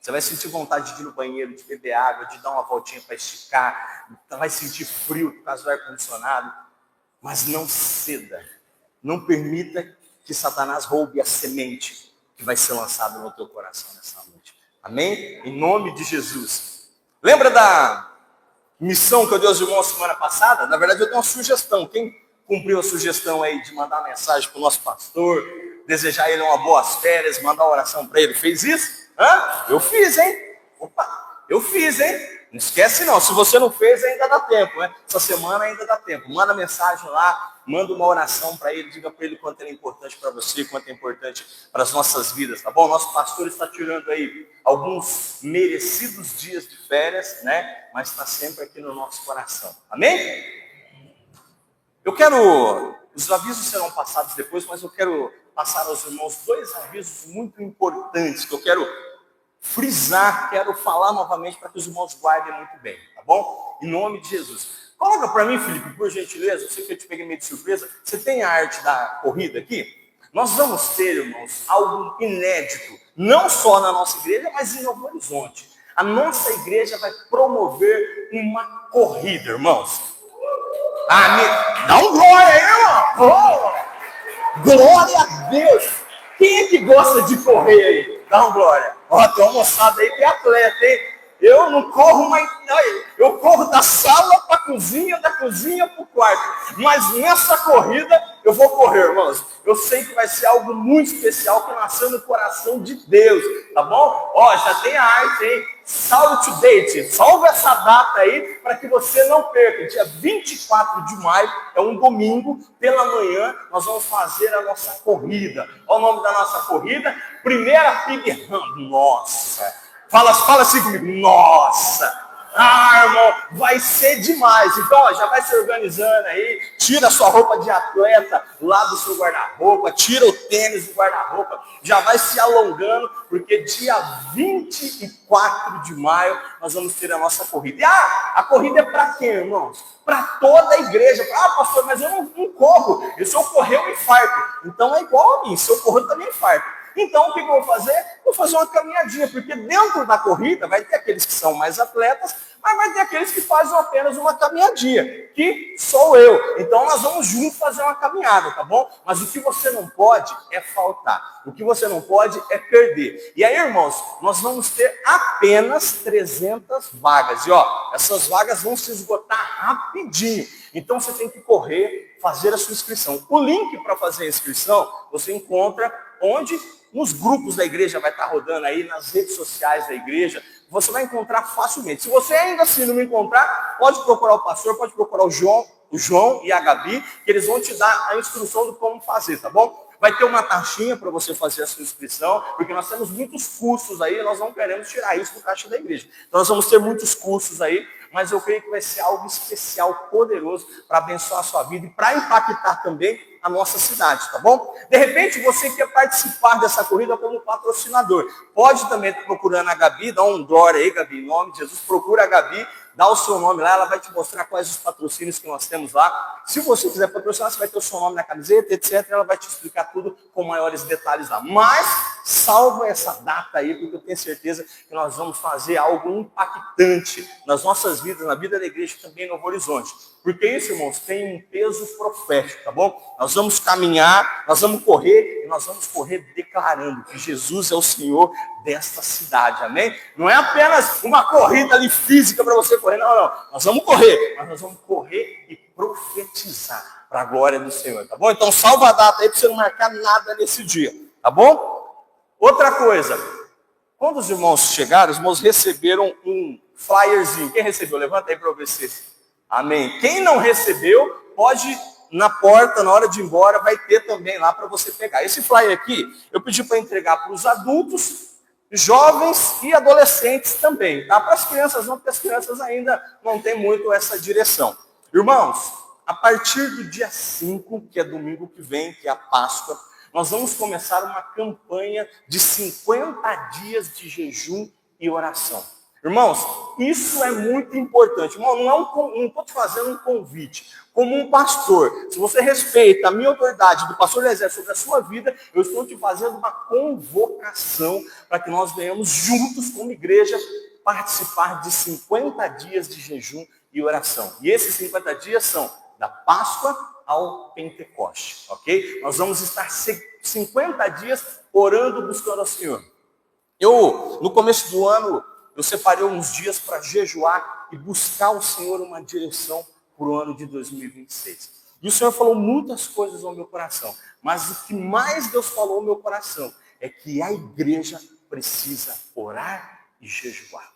Você vai sentir vontade de ir no banheiro, de beber água, de dar uma voltinha para esticar, vai sentir frio por causa do ar-condicionado, mas não ceda, não permita que Satanás roube a semente que vai ser lançada no teu coração nessa noite. Amém? Em nome de Jesus. Lembra da missão que eu dei aos irmãos semana passada? Na verdade, eu dei uma sugestão. Quem cumpriu a sugestão aí de mandar mensagem para o nosso pastor, desejar ele uma boas férias, mandar uma oração para ele, fez isso? Eu fiz, hein? Opa, eu fiz, hein? Não esquece não, se você não fez ainda dá tempo, né? Essa semana ainda dá tempo. Manda mensagem lá, manda uma oração para ele, diga para ele quanto ele é importante para você, quanto é importante para as nossas vidas, tá bom? Nosso pastor está tirando aí alguns merecidos dias de férias, né? Mas está sempre aqui no nosso coração, amém? Os avisos serão passados depois, mas eu quero passar aos irmãos 2 avisos muito importantes que eu quero frisar, quero falar novamente para que os irmãos guardem muito bem, tá bom? Em nome de Jesus. Coloca para mim, Felipe, por gentileza, eu sei que eu te peguei meio de surpresa, você tem a arte da corrida aqui? Nós vamos ter, irmãos, algo inédito, não só na nossa igreja, mas em Novo Horizonte. A nossa igreja vai promover uma corrida, irmãos. Dá um glória aí, irmão! Glória a Deus! Quem é que gosta de correr aí? Dá um glória. Ó, tem uma moçada aí que é atleta, hein? Eu não corro mais, eu corro da sala para a cozinha, da cozinha para o quarto. Mas nessa corrida eu vou correr, irmãos. Eu sei que vai ser algo muito especial que nasceu no coração de Deus, tá bom? Ó, já tem a arte aí. Salve to date, salve essa data aí para que você não perca. Dia 24 de maio, é um domingo, pela manhã, nós vamos fazer a nossa corrida. Olha o nome da nossa corrida, Primeira Pig Run. Nossa! Fala assim comigo, nossa! Irmão, vai ser demais. Então, ó, já vai se organizando aí, tira a sua roupa de atleta lá do seu guarda-roupa, tira o tênis do guarda-roupa, já vai se alongando, porque dia 24 de maio nós vamos ter a nossa corrida. E a corrida é para quem, irmãos? Para toda a igreja. Pastor, mas eu não corro. E se eu correr, eu infarto. Então é igual a mim, se eu correr, eu também infarto. Então, o que eu vou fazer? Vou fazer uma caminhadinha, porque dentro da corrida vai ter aqueles que são mais atletas, mas vai ter aqueles que fazem apenas uma caminhadinha, que sou eu. Então, nós vamos juntos fazer uma caminhada, tá bom? Mas o que você não pode é faltar. O que você não pode é perder. E aí, irmãos, nós vamos ter apenas 300 vagas. E ó, essas vagas vão se esgotar rapidinho. Então, você tem que correr, fazer a sua inscrição. O link para fazer a inscrição, você encontra onde? Nos grupos da igreja, vai estar rodando aí, nas redes sociais da igreja, você vai encontrar facilmente. Se você ainda assim não me encontrar, pode procurar o pastor, pode procurar o João e a Gabi, que eles vão te dar a instrução de como fazer, tá bom? Vai ter uma taxinha para você fazer a sua inscrição, porque nós temos muitos cursos aí, nós não queremos tirar isso do caixa da igreja. Então nós vamos ter muitos cursos aí, mas eu creio que vai ser algo especial, poderoso, para abençoar a sua vida e para impactar também a nossa cidade, tá bom? De repente, você quer participar dessa corrida como patrocinador. Pode também estar procurando a Gabi, dá um glória aí, Gabi, em nome de Jesus, procura a Gabi, dá o seu nome lá, ela vai te mostrar quais os patrocínios que nós temos lá. Se você quiser patrocinar, você vai ter o seu nome na camiseta, etc. Ela vai te explicar tudo com maiores detalhes lá. Mas, salva essa data aí, porque eu tenho certeza que nós vamos fazer algo impactante nas nossas vidas, na vida da igreja também no Novo Horizonte. Porque isso, irmãos, tem um peso profético, tá bom? Nós vamos caminhar, nós vamos correr, e nós vamos correr declarando que Jesus é o Senhor desta cidade, amém? Não é apenas uma corrida ali física para você correr, não. Nós vamos correr, mas nós vamos correr e profetizar para a glória do Senhor, tá bom? Então salva a data aí para você não marcar nada nesse dia, tá bom? Outra coisa, quando os irmãos chegaram, os irmãos receberam um flyerzinho. Quem recebeu? Levanta aí para eu ver se... Amém. Quem não recebeu, pode na porta, na hora de ir embora, vai ter também lá para você pegar. Esse flyer aqui, eu pedi para entregar para os adultos, jovens e adolescentes também. Tá? Para as crianças não, porque as crianças ainda não têm muito essa direção. Irmãos, a partir do dia 5, que é domingo que vem, que é a Páscoa, nós vamos começar uma campanha de 50 dias de jejum e oração. Irmãos, isso é muito importante. Irmão, não estou te fazendo um convite. Como um pastor, se você respeita a minha autoridade do pastor Eliezer sobre a sua vida, eu estou te fazendo uma convocação para que nós venhamos juntos como igreja participar de 50 dias de jejum e oração. E esses 50 dias são da Páscoa ao Pentecoste, ok? Nós vamos estar 50 dias orando, buscando ao Senhor. No começo do ano, eu separei uns dias para jejuar e buscar ao Senhor uma direção para o ano de 2026. E o Senhor falou muitas coisas ao meu coração, mas o que mais Deus falou ao meu coração é que a igreja precisa orar e jejuar.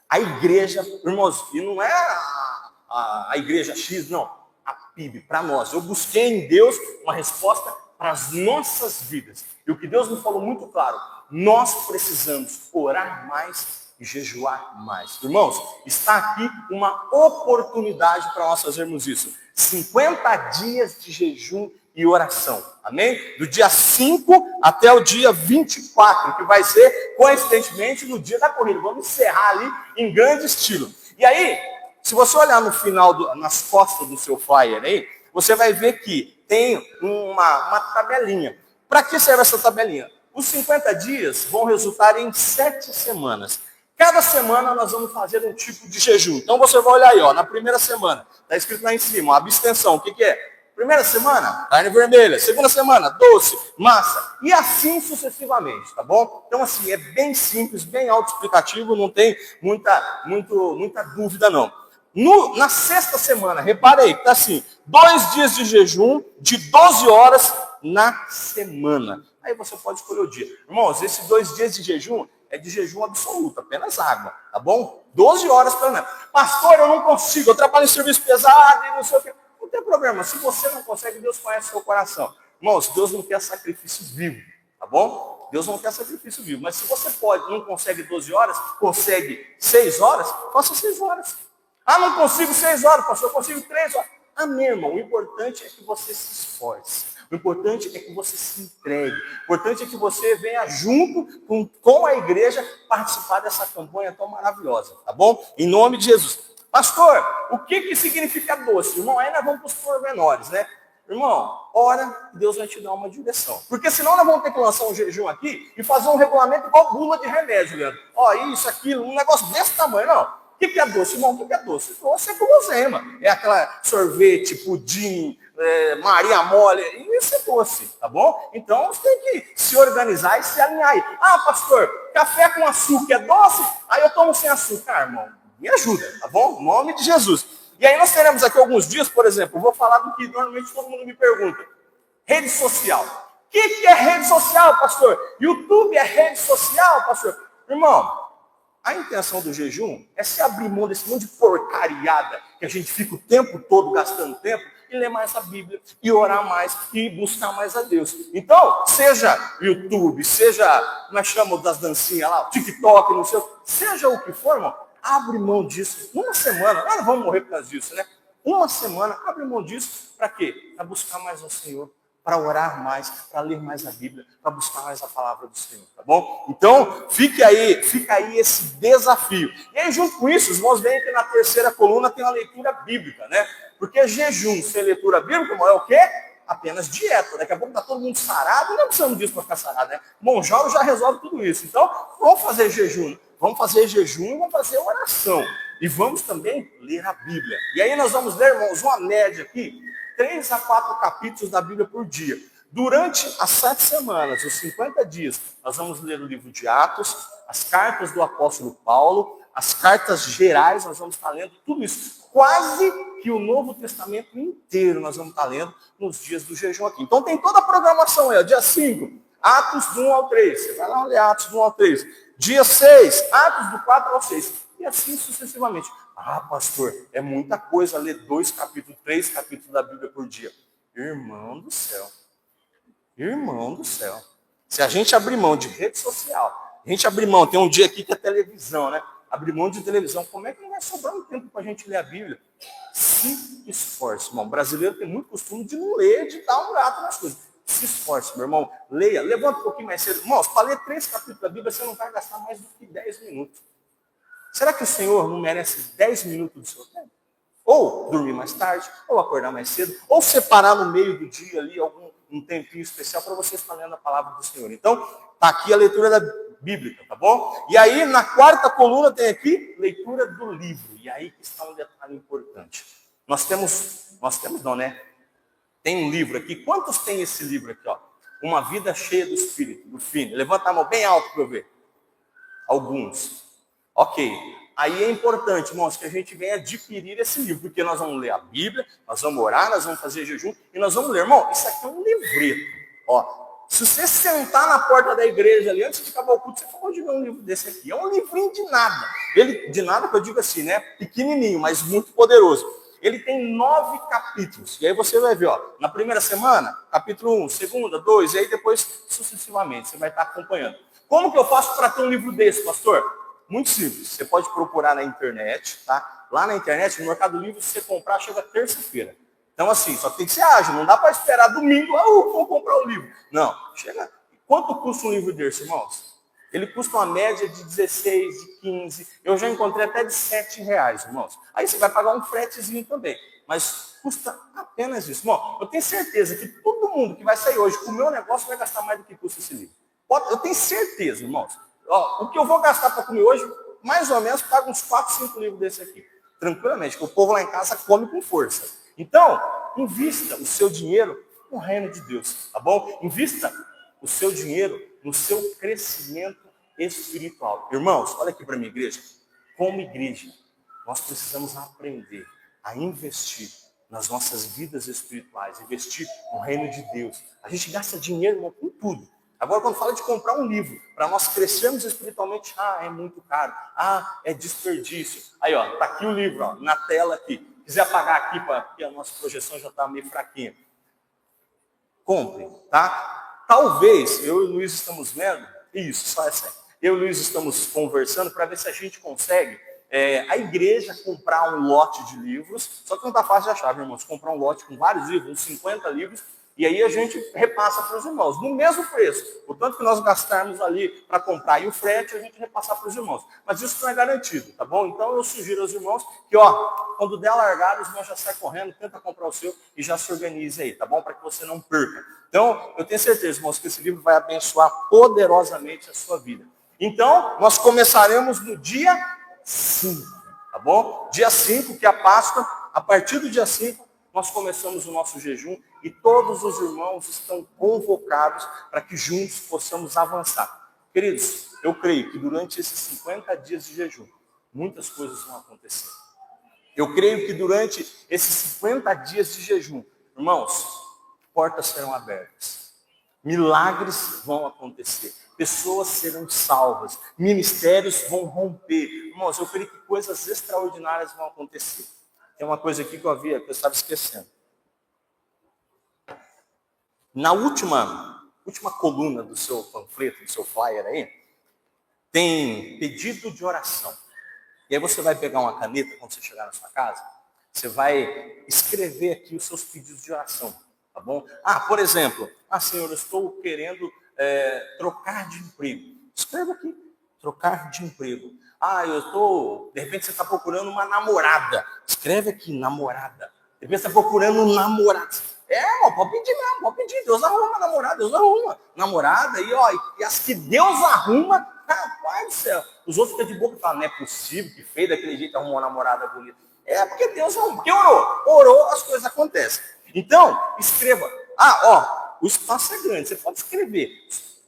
A igreja, irmãos, e não é a igreja X, não, a PIB, para nós. Eu busquei em Deus uma resposta para as nossas vidas. E o que Deus me falou muito claro, nós precisamos orar mais e jejuar mais. Irmãos, está aqui uma oportunidade para nós fazermos isso. 50 dias de jejum e oração. Amém? Do dia 5 até o dia 24, que vai ser, coincidentemente, no dia da corrida. Vamos encerrar ali em grande estilo. E aí, se você olhar no final, nas costas do seu flyer aí, você vai ver que tem uma tabelinha. Para que serve essa tabelinha? Os 50 dias vão resultar em 7 semanas. Cada semana nós vamos fazer um tipo de jejum. Então você vai olhar aí, ó, na primeira semana, está escrito lá em cima, abstenção. O que é? Primeira semana, carne vermelha. Segunda semana, doce, massa. E assim sucessivamente, tá bom? Então assim, é bem simples, bem autoexplicativo, não tem muita dúvida não. Na sexta semana, repara aí, está assim, 2 dias de jejum de 12 horas na semana. Aí você pode escolher o dia. Irmãos, esses 2 dias de jejum é de jejum absoluto, apenas água, tá bom? 12 horas pelo menos. Pastor, eu não consigo, eu trabalho em serviço pesado e não sei o quê. Não tem problema, se você não consegue, Deus conhece o seu coração. Irmãos, Deus não quer sacrifício vivo, tá bom? Deus não quer sacrifício vivo. Mas se você não consegue 12 horas, consegue 6 horas, faça 6 horas. Ah, não consigo 6 horas, pastor, eu consigo 3 horas. Amém, irmão. O importante é que você se esforce. O importante é que você se entregue. O importante é que você venha junto com a igreja participar dessa campanha tão maravilhosa, tá bom? Em nome de Jesus. Pastor, o que significa doce? Irmão, aí nós vamos para os pormenores, né? Irmão, ora, Deus vai te dar uma direção. Porque senão nós vamos ter que lançar um jejum aqui e fazer um regulamento igual bula de remédio, Leandro. Ó, isso, aquilo, um negócio desse tamanho, não. O que é doce, irmão? O que é doce? Doce é guloseima. É aquela sorvete, pudim, Maria mole. Isso é doce, tá bom? Então, você tem que se organizar e se alinhar aí. Ah, pastor, café com açúcar é doce? Aí eu tomo sem açúcar. Irmão, me ajuda, tá bom? Em nome de Jesus. E aí nós teremos aqui alguns dias, por exemplo, eu vou falar do que normalmente todo mundo me pergunta. Rede social. O que é rede social, pastor? YouTube é rede social, pastor? Irmão, a intenção do jejum é se abrir mão desse monte de porcariada que a gente fica o tempo todo gastando tempo e ler mais a Bíblia, e orar mais, e buscar mais a Deus. Então, seja YouTube, seja, nós chamamos das dancinhas lá, TikTok, não sei, seja o que for, irmão, abre mão disso. Uma semana, nós não vamos morrer por causa disso, né? Uma semana, abre mão disso, para quê? Para buscar mais ao Senhor, para orar mais, para ler mais a Bíblia, para buscar mais a palavra do Senhor, tá bom? Então, fica aí esse desafio. E aí, junto com isso, os irmãos veem que na terceira coluna tem a leitura bíblica, né? Porque jejum sem leitura bíblica, irmão, é o quê? Apenas dieta. Daqui a pouco está todo mundo sarado, não precisamos disso para ficar sarado, né? Monjol já resolve tudo isso. Então, vamos fazer jejum. Vamos fazer jejum e vamos fazer oração. E vamos também ler a Bíblia. E aí nós vamos ler, irmãos, uma média aqui, 3 a 4 capítulos da Bíblia por dia. Durante as 7 semanas, os 50 dias, nós vamos ler o livro de Atos, as cartas do apóstolo Paulo, as cartas gerais, nós vamos estar lendo tudo isso. Quase que o Novo Testamento inteiro nós vamos estar lendo nos dias do jejum aqui. Então tem toda a programação aí, ó, dia 5, Atos do 1 ao 3. Você vai lá ler Atos do 1 ao 3. Dia 6, Atos do 4 ao 6. E assim sucessivamente. Ah, pastor, é muita coisa ler 2 capítulos, 3 capítulos da Bíblia por dia. Irmão do céu. Irmão do céu. Se a gente abrir mão de rede social, a gente abrir mão, tem um dia aqui que é televisão, né? Abrir mão de televisão, como é que não vai sobrar um tempo para a gente ler a Bíblia? Se esforce, irmão. O brasileiro tem muito costume de não ler, de dar um gato nas coisas. Se esforce, meu irmão. Leia, levanta um pouquinho mais cedo. Irmãos, para ler 3 capítulos da Bíblia, você não vai gastar mais do que 10 minutos. Será que o Senhor não merece 10 minutos do seu tempo? Ou dormir mais tarde, ou acordar mais cedo, ou separar no meio do dia ali um tempinho especial para você estar lendo a palavra do Senhor. Então, está aqui a leitura da bíblica, tá bom? E aí, na quarta coluna, tem aqui leitura do livro. E aí que está um detalhe importante. Nós temos não, né? Tem um livro aqui. Quantos tem esse livro aqui, ó? Uma Vida Cheia do Espírito, do Finney. Levanta a mão bem alto para eu ver. Alguns. Ok. Aí é importante, irmãos, que a gente venha adquirir esse livro, porque nós vamos ler a Bíblia, nós vamos orar, nós vamos fazer jejum, e nós vamos ler. Irmão, isso aqui é um livreto. Ó, se você sentar na porta da igreja ali, antes de acabar o culto, você pode ver um livro desse aqui. É um livrinho de nada. Ele, de nada que eu digo assim, né? Pequenininho, mas muito poderoso. Ele tem 9 capítulos. E aí você vai ver, ó, na primeira semana, capítulo 1, segunda, 2, e aí depois, sucessivamente, você vai estar acompanhando. Como que eu faço para ter um livro desse, pastor? Muito simples. Você pode procurar na internet, tá? Lá na internet, no Mercado Livre, se você comprar, chega terça-feira. Então, assim, só tem que ser ágil. Não dá para esperar domingo, vou comprar o livro. Não, chega. Quanto custa um livro desse, irmãos? Ele custa uma média de 16, de 15. Eu já encontrei até de R$7, irmãos. Aí você vai pagar um fretezinho também. Mas custa apenas isso. Irmão, eu tenho certeza que todo mundo que vai sair hoje com o meu negócio vai gastar mais do que custa esse livro. Eu tenho certeza, irmãos. Ó, o que eu vou gastar para comer hoje, mais ou menos, paga uns 4, 5 livros desse aqui. Tranquilamente, porque o povo lá em casa come com força. Então, invista o seu dinheiro no reino de Deus, tá bom? Invista o seu dinheiro no seu crescimento espiritual. Irmãos, olha aqui para minha igreja. Como igreja, nós precisamos aprender a investir nas nossas vidas espirituais, investir no reino de Deus. A gente gasta dinheiro, irmão, com tudo. Agora, quando fala de comprar um livro, para nós crescermos espiritualmente, é muito caro, é desperdício. Aí, ó, tá aqui o livro, ó, na tela aqui. Quiser apagar aqui, porque a nossa projeção já está meio fraquinha. Compre, tá? Talvez, eu e o Luiz estamos vendo, isso, só essa aí. Eu e o Luiz estamos conversando para ver se a gente consegue, a igreja comprar um lote de livros, só que não está fácil de achar, irmãos, comprar um lote com vários livros, uns 50 livros, e aí a gente repassa para os irmãos, no mesmo preço. O tanto que nós gastarmos ali para comprar e o frete, a gente repassar para os irmãos. Mas isso não é garantido, tá bom? Então eu sugiro aos irmãos que, quando der largada, os irmãos já saem correndo, tenta comprar o seu e já se organize aí, tá bom? Para que você não perca. Então, eu tenho certeza, irmãos, que esse livro vai abençoar poderosamente a sua vida. Então, nós começaremos no dia 5, tá bom? Dia 5, que é a Páscoa, a partir do dia 5, nós começamos o nosso jejum e todos os irmãos estão convocados para que juntos possamos avançar. Queridos, eu creio que durante esses 50 dias de jejum, muitas coisas vão acontecer. Eu creio que durante esses 50 dias de jejum, irmãos, portas serão abertas. Milagres vão acontecer. Pessoas serão salvas. Ministérios vão romper. Irmãos, eu creio que coisas extraordinárias vão acontecer. Tem uma coisa aqui que eu estava esquecendo. Na última coluna do seu panfleto, do seu flyer aí, tem pedido de oração. E aí você vai pegar uma caneta quando você chegar na sua casa, você vai escrever aqui os seus pedidos de oração, tá bom? Por exemplo, Senhor, eu estou querendo trocar de emprego. Escreva aqui, trocar de emprego. De repente você está procurando uma namorada. Escreve aqui, namorada. De repente você está procurando um namorado. Pode pedir mesmo, pode pedir. Deus arruma namorada, Deus arruma. Namorada, e as que Deus arruma, rapaz do céu. Os outros ficam de boca e falam, não é possível que feio daquele jeito arrumou uma namorada bonita. Porque Deus arruma, porque orou, as coisas acontecem. Então, escreva. O espaço é grande, você pode escrever.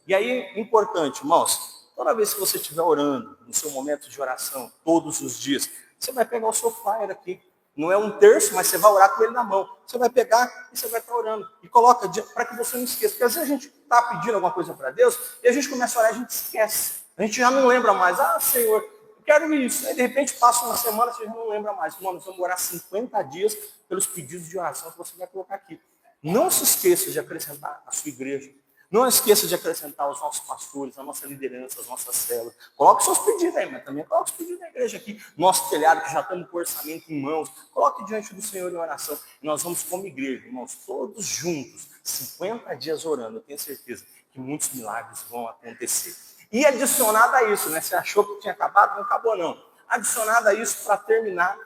E aí, importante, irmãos, toda vez que você estiver orando, no seu momento de oração, todos os dias, você vai pegar o seu flyer aqui. Não é um terço, mas você vai orar com ele na mão. Você vai pegar e você vai estar orando. E coloca para que você não esqueça. Porque às vezes a gente está pedindo alguma coisa para Deus e a gente começa a orar e a gente esquece. A gente já não lembra mais. Senhor, eu quero isso. Aí de repente passa uma semana e você já não lembra mais. Irmão, nós vamos orar 50 dias pelos pedidos de oração que você vai colocar aqui. Não se esqueça de acrescentar a sua igreja. Não esqueça de acrescentar os nossos pastores, a nossa liderança, as nossas células. Coloque seus pedidos aí, mas também coloque os pedidos da igreja aqui. Nosso telhado, que já estamos com o orçamento em mãos. Coloque diante do Senhor em oração. E nós vamos como igreja, irmãos, todos juntos, 50 dias orando. Eu tenho certeza que muitos milagres vão acontecer. E adicionado a isso, né? Você achou que tinha acabado? Não acabou não. adicionado a isso, para terminar,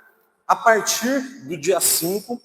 a partir do dia 5,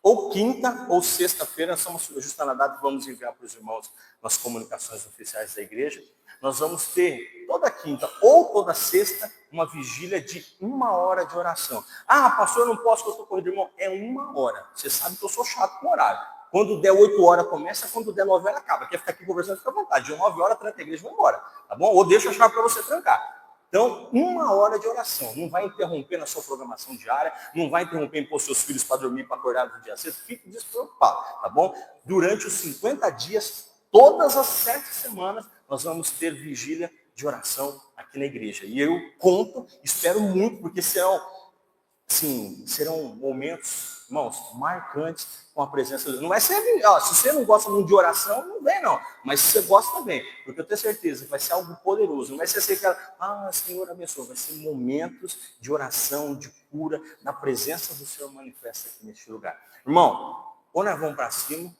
ou quinta ou sexta-feira, nós estamos ajustando a data e vamos enviar para os irmãos nas comunicações oficiais da igreja. Nós vamos ter toda quinta ou toda sexta uma vigília de 1 hora de oração. Ah, pastor, eu não posso, que eu estou correndo, irmão. É 1 hora. Você sabe que eu sou chato com horário. Quando der 8 horas começa, quando der 9 horas acaba. Quer ficar aqui conversando, fica à vontade. De 9 horas, tranca a igreja e vai embora. Tá bom? Ou deixa a chave para você trancar. Então, 1 hora de oração. Não vai interromper na sua programação diária, não vai interromper em pôr seus filhos para dormir, para acordar no dia 6. Fique despreocupado, tá bom? Durante os 50 dias, todas as 7 semanas, nós vamos ter vigília de oração aqui na igreja. E eu conto, espero muito, porque serão momentos, irmãos, marcantes com a presença de Deus. Não vai ser, se você não gosta muito de oração, não vem não. Mas se você gosta, vem. Porque eu tenho certeza que vai ser algo poderoso. Não vai ser assim, Senhor abençoa. Vai ser momentos de oração, de cura, na presença do Senhor manifesta aqui neste lugar. Irmão, ou nós vamos para cima,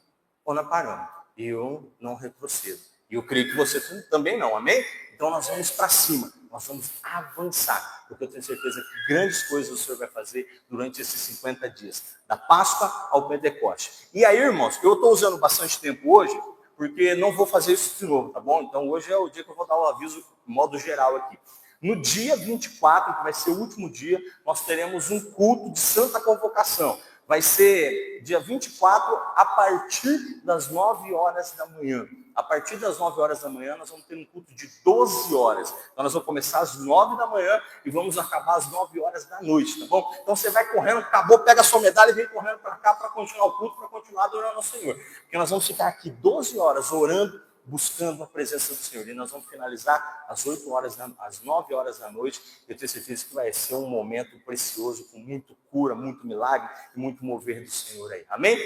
ou nós paramos. Eu não retrocedo. E eu creio que você também não, amém? Então nós vamos para cima. Nós vamos avançar, porque eu tenho certeza que grandes coisas o Senhor vai fazer durante esses 50 dias, da Páscoa ao Pentecoste. E aí, irmãos, eu estou usando bastante tempo hoje, porque não vou fazer isso de novo, tá bom? Então hoje é o dia que eu vou dar o aviso de modo geral aqui. No dia 24, que vai ser o último dia, nós teremos um culto de Santa Convocação. Vai ser dia 24, a partir das 9 horas da manhã. A partir das 9 horas da manhã, nós vamos ter um culto de 12 horas. Então, nós vamos começar às 9 da manhã e vamos acabar às 9 horas da noite, tá bom? Então, você vai correndo, acabou, pega a sua medalha e vem correndo para cá para continuar o culto, para continuar adorando ao Senhor. Porque nós vamos ficar aqui 12 horas orando, buscando a presença do Senhor. E nós vamos finalizar às 9 horas da noite. Eu tenho certeza que vai ser um momento precioso, com muito cura, muito milagre e muito mover do Senhor aí. Amém?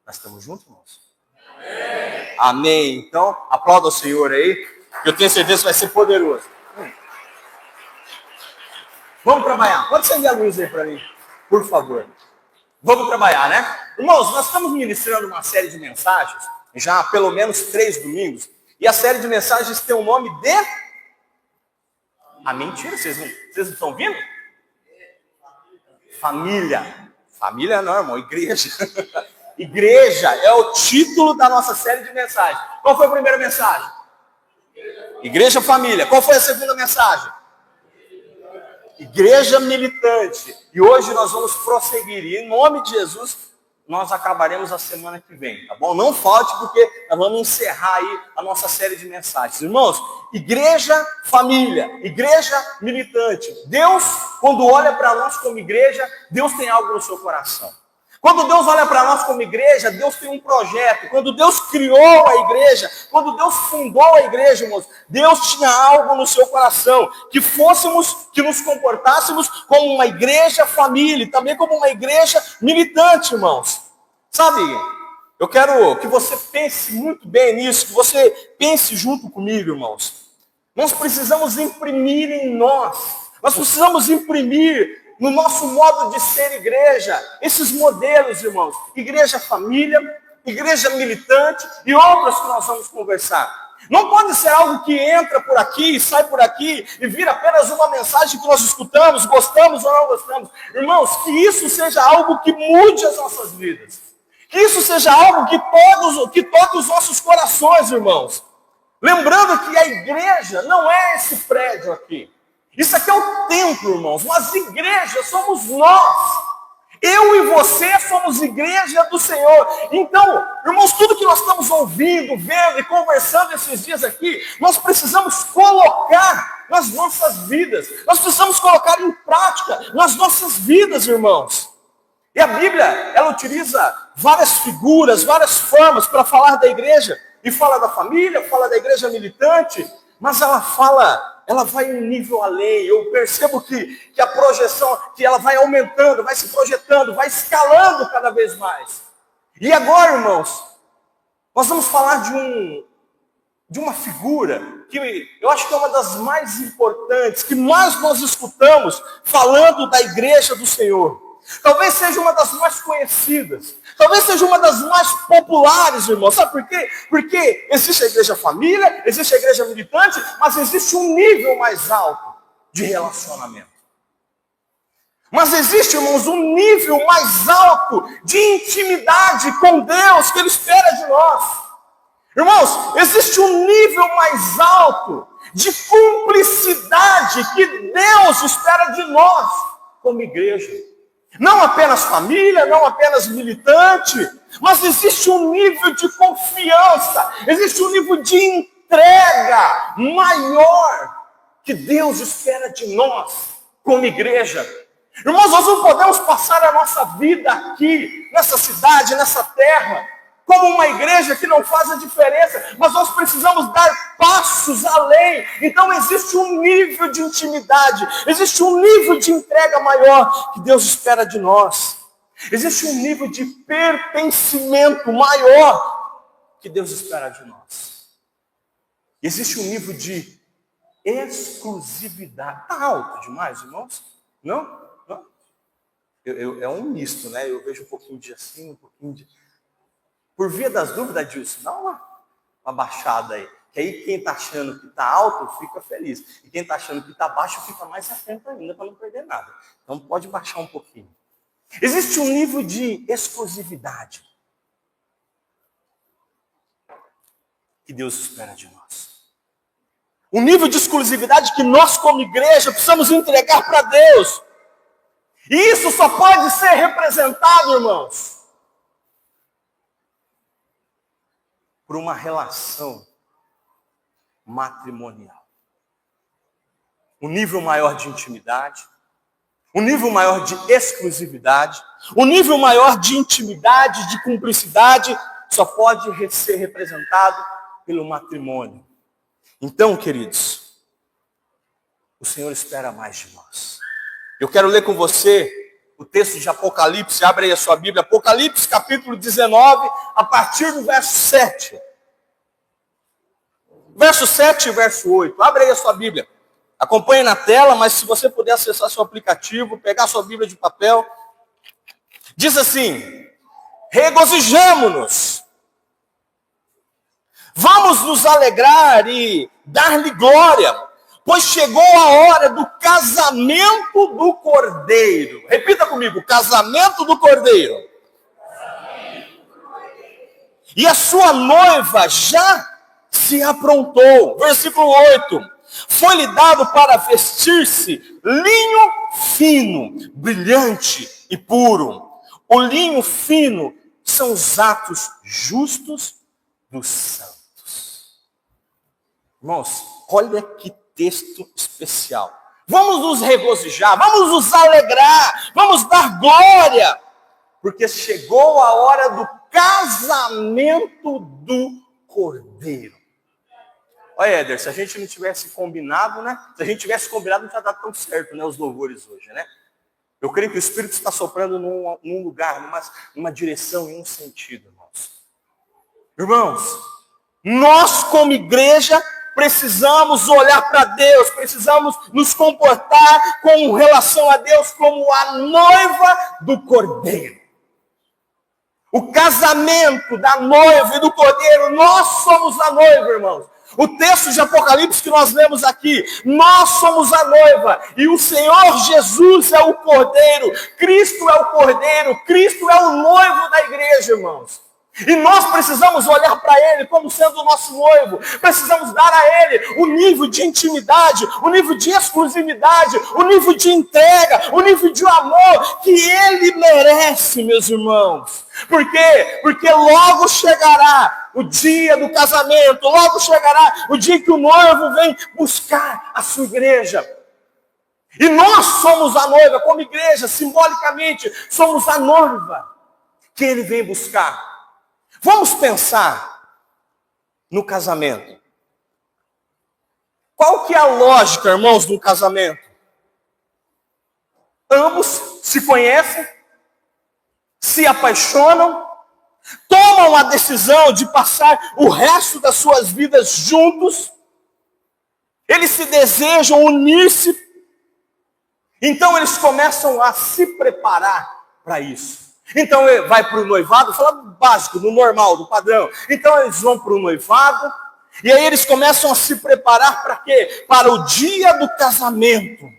Nós estamos juntos, irmãos? Amém. Amém. Então, aplauda o Senhor aí, que eu tenho certeza que vai ser poderoso. Vamos trabalhar. Pode acender a luz aí para mim, por favor. Vamos trabalhar, né? Irmãos, nós estamos ministrando uma série de mensagens, já há pelo menos 3 domingos, e a série de mensagens tem o nome de... mentira, vocês não estão ouvindo? Família. Família não, irmão, igreja. Igreja é o título da nossa série de mensagens. Qual foi a primeira mensagem? Igreja, família. Qual foi a segunda mensagem? Igreja militante. E hoje nós vamos prosseguir. E em nome de Jesus, nós acabaremos a semana que vem, tá bom? Não falte, porque nós vamos encerrar aí a nossa série de mensagens. Irmãos, igreja, família, igreja militante. Deus, quando olha para nós como igreja, Deus tem algo no seu coração. Quando Deus olha para nós como igreja, Deus tem um projeto. Quando Deus criou a igreja, quando Deus fundou a igreja, irmãos, Deus tinha algo no seu coração. Que nos comportássemos como uma igreja família, também como uma igreja militante, irmãos. Sabe, eu quero que você pense muito bem nisso, que você pense junto comigo, irmãos. Nós precisamos imprimir em nós precisamos imprimir no nosso modo de ser igreja, esses modelos, irmãos, igreja família, igreja militante e outras que nós vamos conversar. Não pode ser algo que entra por aqui, sai por aqui e vira apenas uma mensagem que nós escutamos, gostamos ou não gostamos. Irmãos, que isso seja algo que mude as nossas vidas. Que isso seja algo que toque os nossos corações, irmãos. Lembrando que a igreja não é esse prédio aqui. Isso aqui é o templo, irmãos, mas igreja somos nós. Eu e você somos igreja do Senhor. Então, irmãos, tudo que nós estamos ouvindo, vendo e conversando esses dias aqui, nós precisamos colocar nas nossas vidas. Nós precisamos colocar em prática nas nossas vidas, irmãos. E a Bíblia, ela utiliza várias figuras, várias formas para falar da igreja. E fala da família, fala da igreja militante, mas ela vai um nível além. Eu percebo que a projeção, que ela vai aumentando, vai se projetando, vai escalando cada vez mais. E agora, irmãos, nós vamos falar de uma figura que eu acho que é uma das mais importantes, que mais nós escutamos falando da igreja do Senhor. Talvez seja uma das mais conhecidas. Talvez seja uma das mais populares, irmãos. Sabe por quê? Porque existe a igreja família, existe a igreja militante, mas existe um nível mais alto de relacionamento. Mas existe, irmãos, um nível mais alto de intimidade com Deus que Ele espera de nós. Irmãos, existe um nível mais alto de cumplicidade que Deus espera de nós como igreja. Não apenas família, não apenas militante, mas existe um nível de confiança, existe um nível de entrega maior que Deus espera de nós como igreja. Irmãos, nós não podemos passar a nossa vida aqui, nessa cidade, nessa terra, como uma igreja que não faz a diferença, mas nós precisamos dar passos além. Então existe um nível de intimidade, existe um nível de entrega maior que Deus espera de nós. Existe um nível de pertencimento maior que Deus espera de nós. Existe um nível de exclusividade. Está alto demais, irmãos? Não? É um misto, né? Eu vejo um pouquinho de assim, um pouquinho de... Por via das dúvidas, Dilson, dá uma baixada aí. Que aí quem está achando que está alto fica feliz. E quem está achando que está baixo fica mais atento ainda para não perder nada. Então pode baixar um pouquinho. Existe um nível de exclusividade que Deus espera de nós. Um nível de exclusividade que nós como igreja precisamos entregar para Deus. E isso só pode ser representado, irmãos, por uma relação matrimonial. Um nível maior de intimidade, um nível maior de exclusividade, um nível maior de intimidade, de cumplicidade, só pode ser representado pelo matrimônio. Então, queridos, o Senhor espera mais de nós. Eu quero ler com você o texto de Apocalipse. Abre aí a sua Bíblia. Apocalipse, capítulo 19, a partir do verso 7. Verso 7 e verso 8. Abre aí a sua Bíblia. Acompanhe na tela, mas se você puder acessar seu aplicativo, pegar a sua Bíblia de papel. Diz assim: regozijemo-nos. Vamos nos alegrar e dar-lhe glória, pois chegou a hora do casamento do Cordeiro. Repita comigo: casamento do Cordeiro. E a sua noiva já se aprontou. Versículo 8. Foi-lhe dado para vestir-se linho fino, brilhante e puro. O linho fino são os atos justos dos santos. Irmãos, olha que texto especial. Vamos nos regozijar, vamos nos alegrar, vamos dar glória, porque chegou a hora do casamento do Cordeiro. Olha, Éder, se a gente não tivesse combinado, né? Se a gente tivesse combinado, não tinha dado tão certo, né? Os louvores hoje, né? Eu creio que o Espírito está soprando num lugar, numa direção, em um sentido, irmãos. Irmãos, nós como igreja precisamos olhar para Deus, precisamos nos comportar com relação a Deus como a noiva do Cordeiro. O casamento da noiva e do Cordeiro, nós somos a noiva, irmãos. O texto de Apocalipse que nós lemos aqui, nós somos a noiva e o Senhor Jesus é o Cordeiro, Cristo é o Cordeiro, Cristo é o noivo da igreja, irmãos. E nós precisamos olhar para Ele como sendo o nosso noivo. Precisamos dar a Ele o nível de intimidade, o nível de exclusividade, o nível de entrega, o nível de amor que Ele merece, meus irmãos. Por quê? Porque logo chegará o dia do casamento, logo chegará o dia que o noivo vem buscar a sua igreja. E nós somos a noiva, como igreja, simbolicamente, somos a noiva que Ele vem buscar. Vamos pensar no casamento. Qual que é a lógica, irmãos, do casamento? Ambos se conhecem, se apaixonam, tomam a decisão de passar o resto das suas vidas juntos, eles se desejam unir-se, então eles começam a se preparar para isso. Então vai para o noivado, falando básico, no normal, do padrão. Então eles vão para o noivado, E aí eles começam a se preparar para quê? Para o dia do casamento.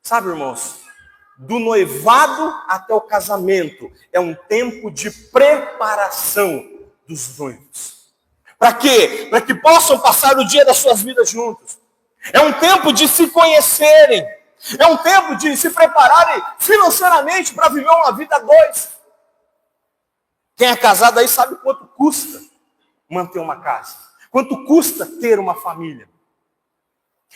Sabe, irmãos? Do noivado até o casamento é um tempo de preparação dos noivos. Para quê? Para que possam passar o dia das suas vidas juntos. É um tempo de se conhecerem. É um tempo de se prepararem financeiramente para viver uma vida a dois. Quem é casado aí sabe quanto custa manter uma casa. Quanto custa ter uma família.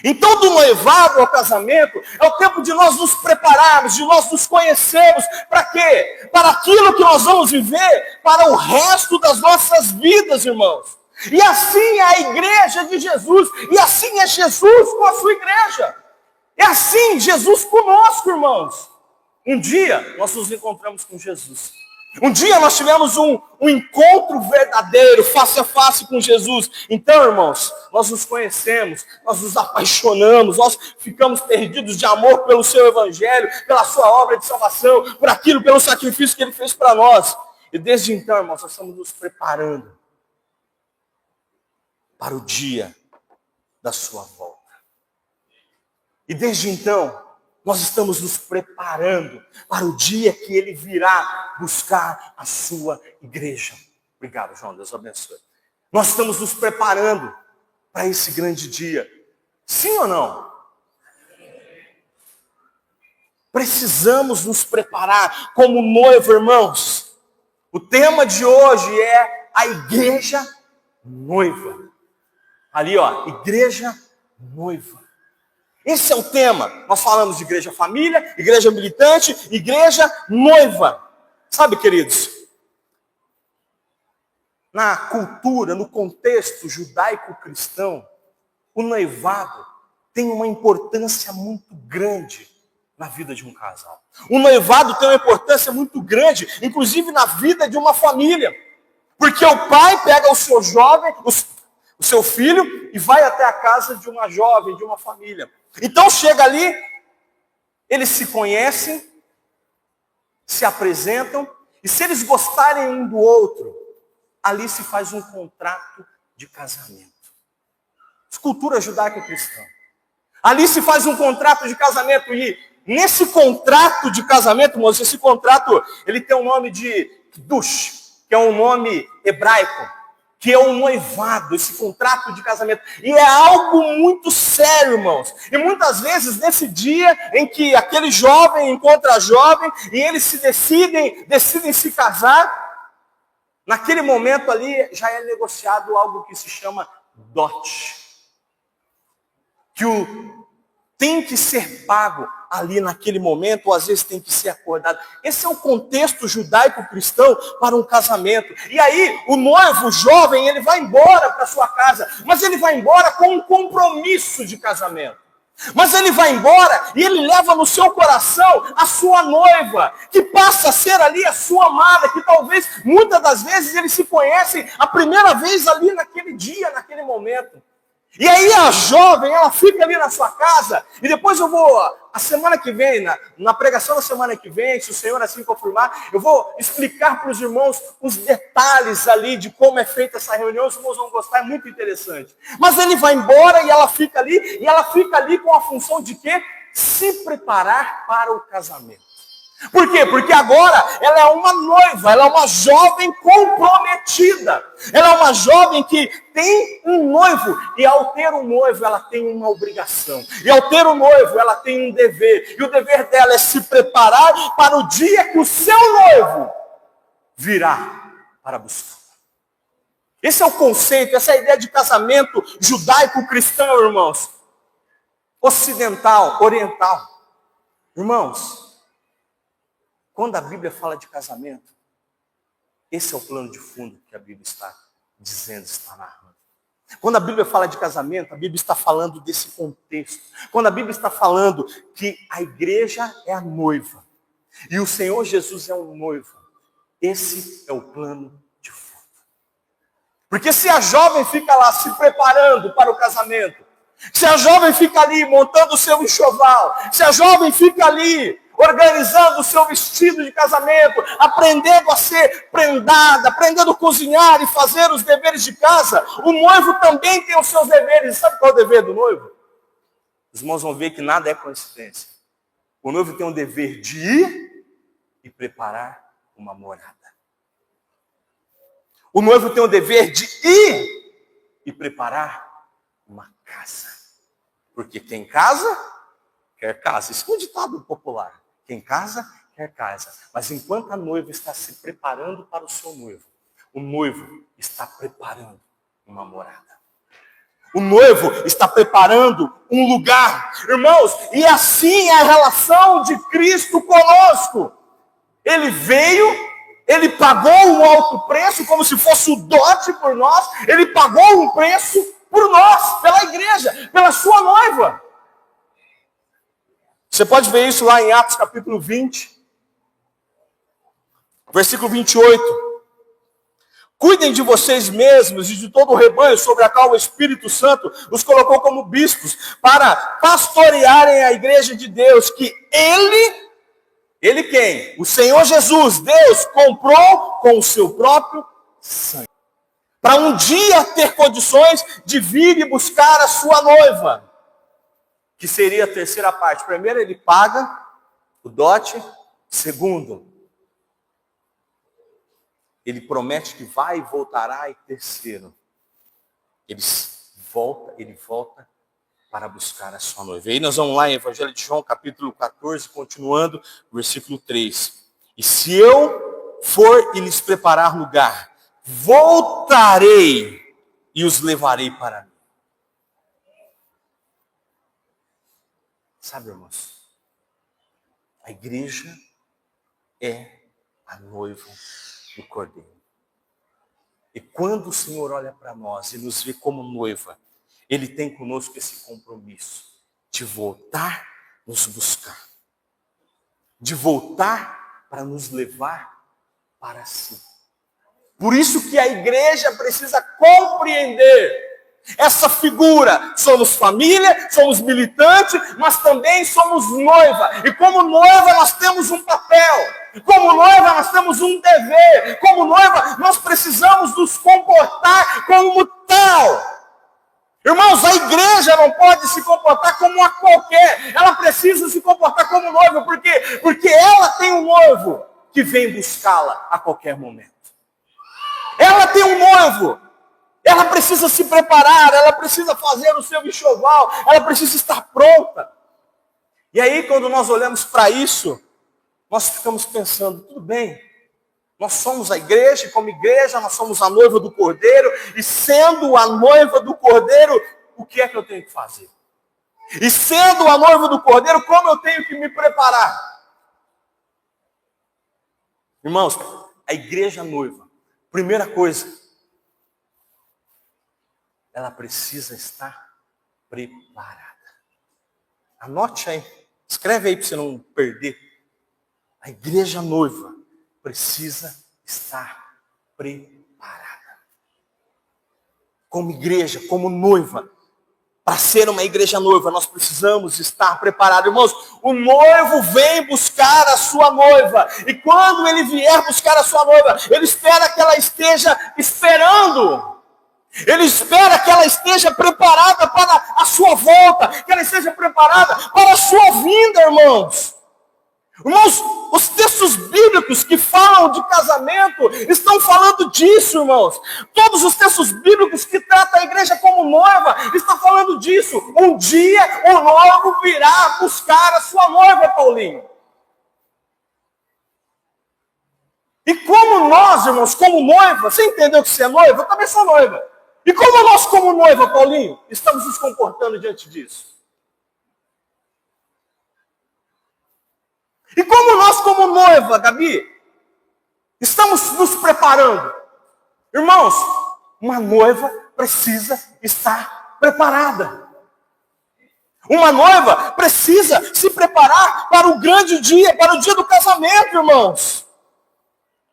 Então, do noivado ao casamento, é o tempo de nós nos prepararmos, de nós nos conhecermos. Para quê? Para aquilo que nós vamos viver para o resto das nossas vidas, irmãos. E assim é a igreja de Jesus. E assim é Jesus com a sua igreja. É assim Jesus conosco, irmãos. Um dia nós nos encontramos com Jesus. Um dia nós tivemos um encontro verdadeiro, face a face com Jesus. Então, irmãos, nós nos conhecemos, nós nos apaixonamos, nós ficamos perdidos de amor pelo seu evangelho, pela sua obra de salvação, por aquilo, pelo sacrifício que ele fez para nós. E desde então, irmãos, nós estamos nos preparando para o dia da sua volta. E desde então, nós estamos nos preparando para o dia que ele virá buscar a sua igreja. Obrigado, João. Deus abençoe. Nós estamos nos preparando para esse grande dia. Sim ou não? Precisamos nos preparar como noivo, irmãos. O tema de hoje é a igreja noiva. Ali, ó, igreja noiva. Esse é o tema. Nós falamos de igreja família, igreja militante, igreja noiva. Sabe, queridos? Na cultura, no contexto judaico-cristão, o noivado tem uma importância muito grande na vida de um casal. O noivado tem uma importância muito grande, inclusive na vida de uma família. Porque o pai pega o seu jovem, o seu filho, e vai até a casa de uma jovem, de uma família. Então chega ali, eles se conhecem, se apresentam, e se eles gostarem um do outro, ali se faz um contrato de casamento. Cultura judaica cristã. Ali se faz um contrato de casamento, e nesse contrato de casamento, moço, esse contrato, ele tem o nome de Kiddush, que é um nome hebraico, que é um noivado, esse contrato de casamento. E é algo muito sério, irmãos. E muitas vezes, nesse dia em que aquele jovem encontra a jovem, e eles se decidem se casar, naquele momento ali já é negociado algo que se chama dote. Que tem que ser pago ali naquele momento, ou às vezes tem que ser acordado. Esse é o contexto judaico-cristão para um casamento. E aí, o noivo, o jovem, ele vai embora para sua casa, mas ele vai embora com um compromisso de casamento. Mas ele vai embora e ele leva no seu coração a sua noiva, que passa a ser ali a sua amada, que talvez, muitas das vezes, eles se conhecem a primeira vez ali naquele dia, naquele momento. E aí a jovem, ela fica ali na sua casa, e depois eu vou, a semana que vem, na pregação da semana que vem, se o Senhor assim confirmar, eu vou explicar para os irmãos os detalhes ali de como é feita essa reunião, os irmãos vão gostar, é muito interessante. Mas ele vai embora e ela fica ali com a função de quê? Se preparar para o casamento. Por quê? Porque agora ela é uma noiva, ela é uma jovem comprometida. Ela é uma jovem que tem um noivo. E ao ter um noivo, ela tem uma obrigação. E ao ter um noivo, ela tem um dever. E o dever dela é se preparar para o dia que o seu noivo virá para buscar. Esse é o conceito, essa é a ideia de casamento judaico-cristão, irmãos. Ocidental, oriental. Irmãos, quando a Bíblia fala de casamento, esse é o plano de fundo que a Bíblia está dizendo, está narrando. Quando a Bíblia fala de casamento, a Bíblia está falando desse contexto. Quando a Bíblia está falando que a igreja é a noiva e o Senhor Jesus é o noivo, esse é o plano de fundo. Porque se a jovem fica lá se preparando para o casamento, se a jovem fica ali montando o seu enxoval, se a jovem fica ali organizando o seu vestido de casamento, aprendendo a ser prendada, aprendendo a cozinhar e fazer os deveres de casa, o noivo também tem os seus deveres. Sabe qual é o dever do noivo? Os irmãos vão ver que nada é coincidência. O noivo tem o dever de ir e preparar uma morada. O noivo tem o dever de ir e preparar uma casa. Porque quem casa, quer casa. Isso é um ditado popular. Quem casa, quer casa. Mas enquanto a noiva está se preparando para o seu noivo, o noivo está preparando uma morada. O noivo está preparando um lugar. Irmãos, e assim é a relação de Cristo conosco. Ele veio, ele pagou um alto preço, como se fosse o dote por nós. Ele pagou um preço por nós, pela igreja, pela sua noiva. Você pode ver isso lá em Atos capítulo 20, versículo 28. Cuidem de vocês mesmos e de todo o rebanho sobre a qual o Espírito Santo os colocou como bispos, para pastorearem a igreja de Deus, que Ele quem? O Senhor Jesus, Deus, comprou com o seu próprio sangue. Para um dia ter condições de vir e buscar a sua noiva, que seria a terceira parte. Primeiro, ele paga o dote. Segundo, ele promete que vai e voltará. E terceiro, ele volta para buscar a sua noiva. E aí nós vamos lá em Evangelho de João, capítulo 14, continuando, versículo 3. E se eu for e lhes preparar lugar, voltarei e os levarei para mim. Sabe, irmãos, a igreja é a noiva do Cordeiro. E quando o Senhor olha para nós e nos vê como noiva, Ele tem conosco esse compromisso de voltar nos buscar, de voltar para nos levar para si. Por isso que a igreja precisa compreender essa figura. Somos família, somos militantes, mas também somos noiva. E como noiva nós temos um papel. Como noiva nós temos um dever. Como noiva nós precisamos nos comportar como tal. Irmãos, a igreja não pode se comportar como a qualquer. Ela precisa se comportar como noiva. Por quê? Porque ela tem um noivo que vem buscá-la a qualquer momento. Ela tem um noivo. Ela precisa se preparar. Ela precisa fazer o seu enxoval. Ela precisa estar pronta. E aí, quando nós olhamos para isso, nós ficamos pensando, tudo bem. Nós somos a igreja, e como igreja, nós somos a noiva do Cordeiro. E sendo a noiva do Cordeiro, o que é que eu tenho que fazer? E sendo a noiva do Cordeiro, como eu tenho que me preparar? Irmãos, a igreja noiva, primeira coisa, ela precisa estar preparada. Anote aí, escreve aí para você não perder. A igreja noiva precisa estar preparada. Como igreja, como noiva, para ser uma igreja noiva, nós precisamos estar preparados. Irmãos, o noivo vem buscar a sua noiva. E quando ele vier buscar a sua noiva, ele espera que ela esteja esperando. Ele espera que ela esteja preparada para a sua volta. Que ela esteja preparada para a sua vinda, irmãos. Irmãos, os textos bíblicos que falam de casamento estão falando disso, irmãos. Todos os textos bíblicos que tratam a igreja como noiva estão falando disso. Um dia o noivo virá buscar a sua noiva, Paulinho. E como nós, irmãos, como noiva, você entendeu que você é noiva? Eu também sou noiva. E como nós, como noiva, Paulinho, estamos nos comportando diante disso? E como nós, como noiva, Gabi, estamos nos preparando? Irmãos, uma noiva precisa estar preparada. Uma noiva precisa se preparar para o grande dia, para o dia do casamento, irmãos.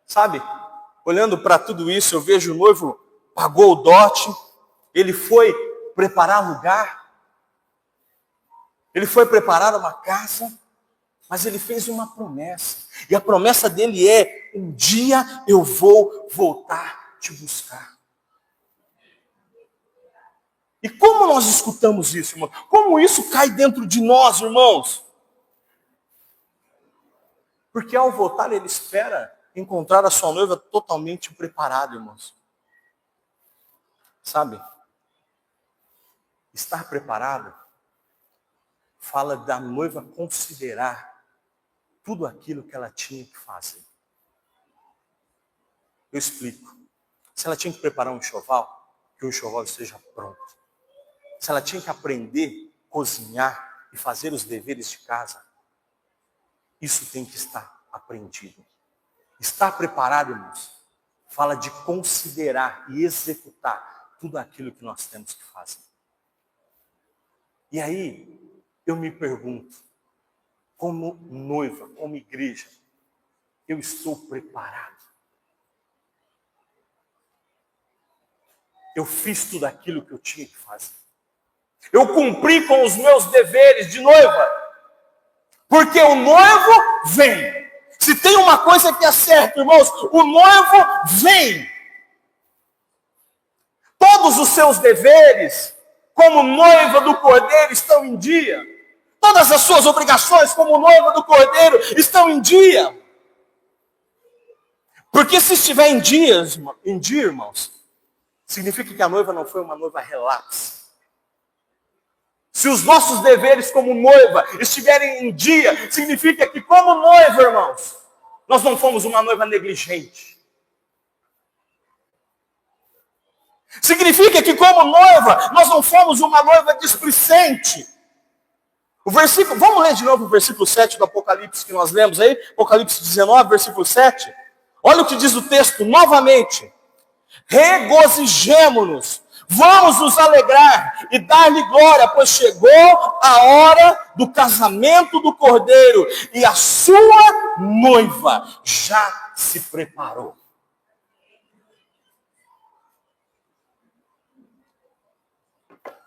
Sabe, olhando para tudo isso, eu vejo o noivo pagou o dote, ele foi preparar lugar, ele foi preparar uma casa. Mas ele fez uma promessa. E a promessa dele é: um dia eu vou voltar te buscar. E como nós escutamos isso, irmão? Como isso cai dentro de nós, irmãos? Porque ao voltar ele espera encontrar a sua noiva totalmente preparada, irmãos. Sabe? Estar preparado fala da noiva considerar tudo aquilo que ela tinha que fazer. Eu explico. Se ela tinha que preparar um enxoval, que o enxoval esteja pronto. Se ela tinha que aprender a cozinhar e fazer os deveres de casa, isso tem que estar aprendido. Estar preparado, irmãos, fala de considerar e executar tudo aquilo que nós temos que fazer. E aí, eu me pergunto, como noiva, como igreja, eu estou preparado? Eu fiz tudo aquilo que eu tinha que fazer. Eu cumpri com os meus deveres de noiva. Porque o noivo vem. Se tem uma coisa que é certa, irmãos, o noivo vem. Todos os seus deveres, como noiva do Cordeiro, estão em dia. Todas as suas obrigações, como noiva do Cordeiro, estão em dia. Porque se estiver em dia, irmãos, significa que a noiva não foi uma noiva relapsa. Se os nossos deveres como noiva estiverem em dia, significa que como noiva, irmãos, nós não fomos uma noiva negligente. Significa que como noiva, nós não fomos uma noiva displicente. Vamos ler de novo o versículo 7 do Apocalipse que nós lemos aí, Apocalipse 19, versículo 7. Olha o que diz o texto novamente. Regozijemo-nos, vamos nos alegrar e dar-lhe glória, pois chegou a hora do casamento do Cordeiro e a sua noiva já se preparou.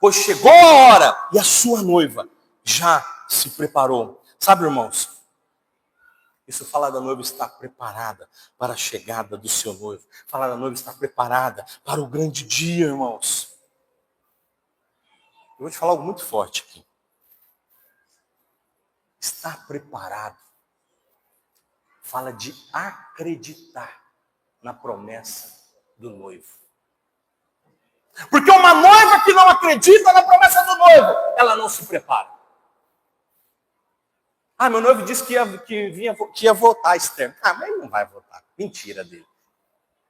Pois chegou a hora e a sua noiva já se preparou. Sabe, irmãos? Isso fala da noiva estar preparada para a chegada do seu noivo. Fala da noiva estar preparada para o grande dia, irmãos. Eu vou te falar algo muito forte aqui. Estar preparado fala de acreditar na promessa do noivo. Porque uma noiva que não acredita na promessa do noivo, ela não se prepara. Ah, meu noivo disse que ia votar, Esther. Ah, mas ele não vai votar. Mentira dele.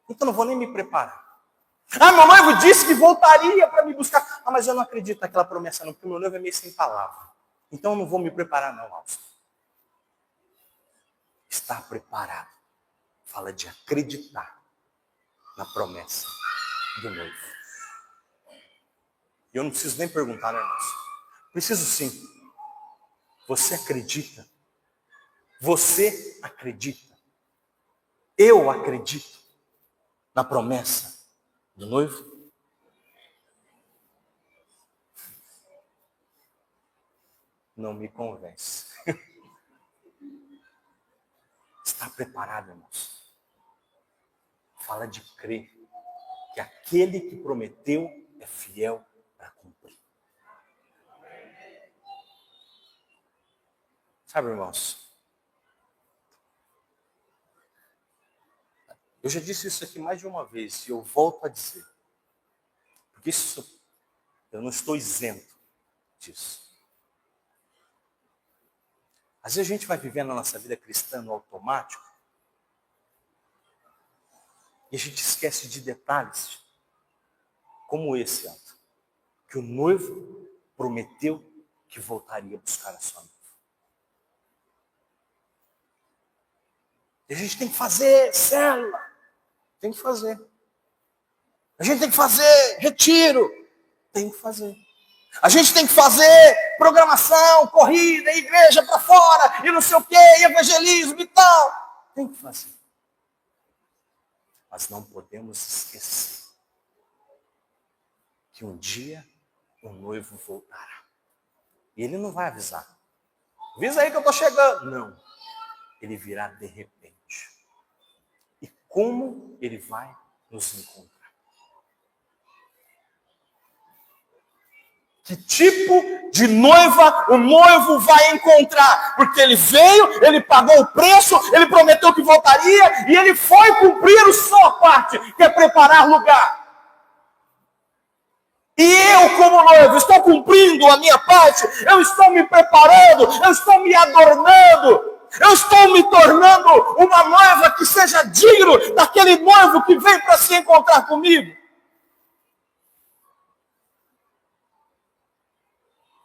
Então não vou nem me preparar. Ah, meu noivo disse que voltaria para me buscar. Ah, mas eu não acredito naquela promessa não, porque meu noivo é meio sem palavra. Então eu não vou me preparar não, Alson. Estar preparado fala de acreditar na promessa do noivo. E eu não preciso nem perguntar, né, irmãos? Preciso sim. Você acredita? Você acredita? Eu acredito na promessa do noivo? Não me convence. Está preparado, irmãos? Fala de crer que aquele que prometeu é fiel para cumprir. Sabe, irmãos? Eu já disse isso aqui mais de uma vez e eu volto a dizer. Porque isso, eu não estou isento disso. Às vezes a gente vai vivendo a nossa vida cristã no automático e a gente esquece de detalhes como esse ato. Que o noivo prometeu que voltaria a buscar a sua noiva. E a gente tem que fazer célula. Tem que fazer. A gente tem que fazer retiro. Tem que fazer. A gente tem que fazer programação, corrida, igreja para fora, e não sei o quê, evangelismo e tal. Tem que fazer. Mas não podemos esquecer que um dia o noivo voltará. E ele não vai avisar. Avisa aí que eu estou chegando. Não. Ele virá de repente. E como ele vai nos encontrar? Que tipo de noiva o noivo vai encontrar? Porque ele veio, ele pagou o preço, ele prometeu que voltaria e ele foi cumprir a sua parte, que é preparar lugar. E eu, como noivo, estou cumprindo a minha parte, eu estou me preparando, eu estou me adornando, eu estou me tornando uma noiva que seja digno daquele noivo que vem para se encontrar comigo.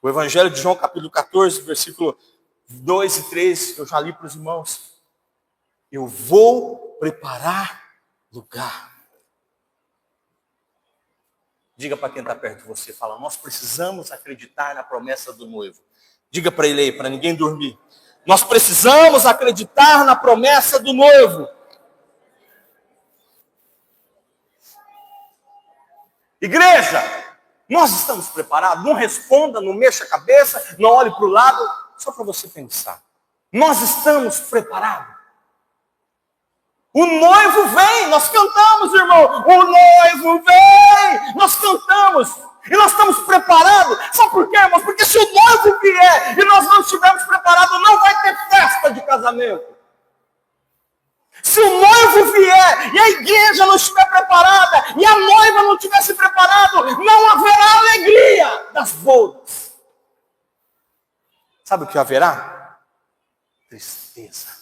O Evangelho de João, capítulo 14, versículo 2 e 3, eu já li para os irmãos. Eu vou preparar lugar. Diga para quem está perto de você, fala, nós precisamos acreditar na promessa do noivo. Diga para ele aí, para ninguém dormir. Nós precisamos acreditar na promessa do noivo. Igreja, nós estamos preparados? Não responda, não mexa a cabeça, não olhe para o lado, só para você pensar. Nós estamos preparados? O noivo vem, nós cantamos, irmão. O noivo vem, nós cantamos. E nós estamos preparados. Sabe por quê, irmãos? Porque se o noivo vier e nós não estivermos preparados, não vai ter festa de casamento. Se o noivo vier e a igreja não estiver preparada e a noiva não estiver se preparada, não haverá alegria das bodas. Sabe o que haverá? Tristeza.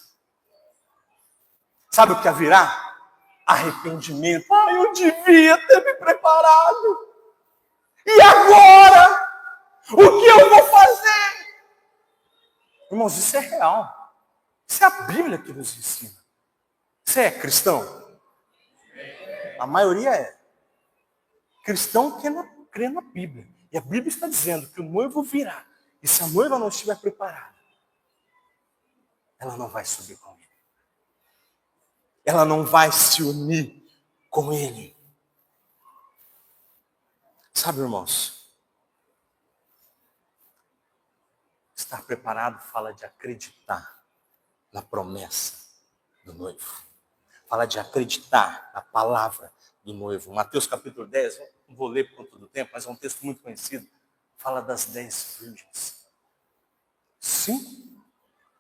Sabe o que haverá? Arrependimento. Eu devia ter me preparado. E agora? O que eu vou fazer? Irmãos, isso é real. Isso é a Bíblia que nos ensina. Você é cristão? A maioria é. Cristão crê na Bíblia. E a Bíblia está dizendo que o noivo virá. E se a noiva não estiver preparada, ela não vai subir com ele. Ela não vai se unir com ele. Sabe, irmãos? Estar preparado fala de acreditar na promessa do noivo. Fala de acreditar na palavra do noivo. Mateus capítulo 10, não vou ler por conta do tempo, mas é um texto muito conhecido. Fala das 10 virgens. 5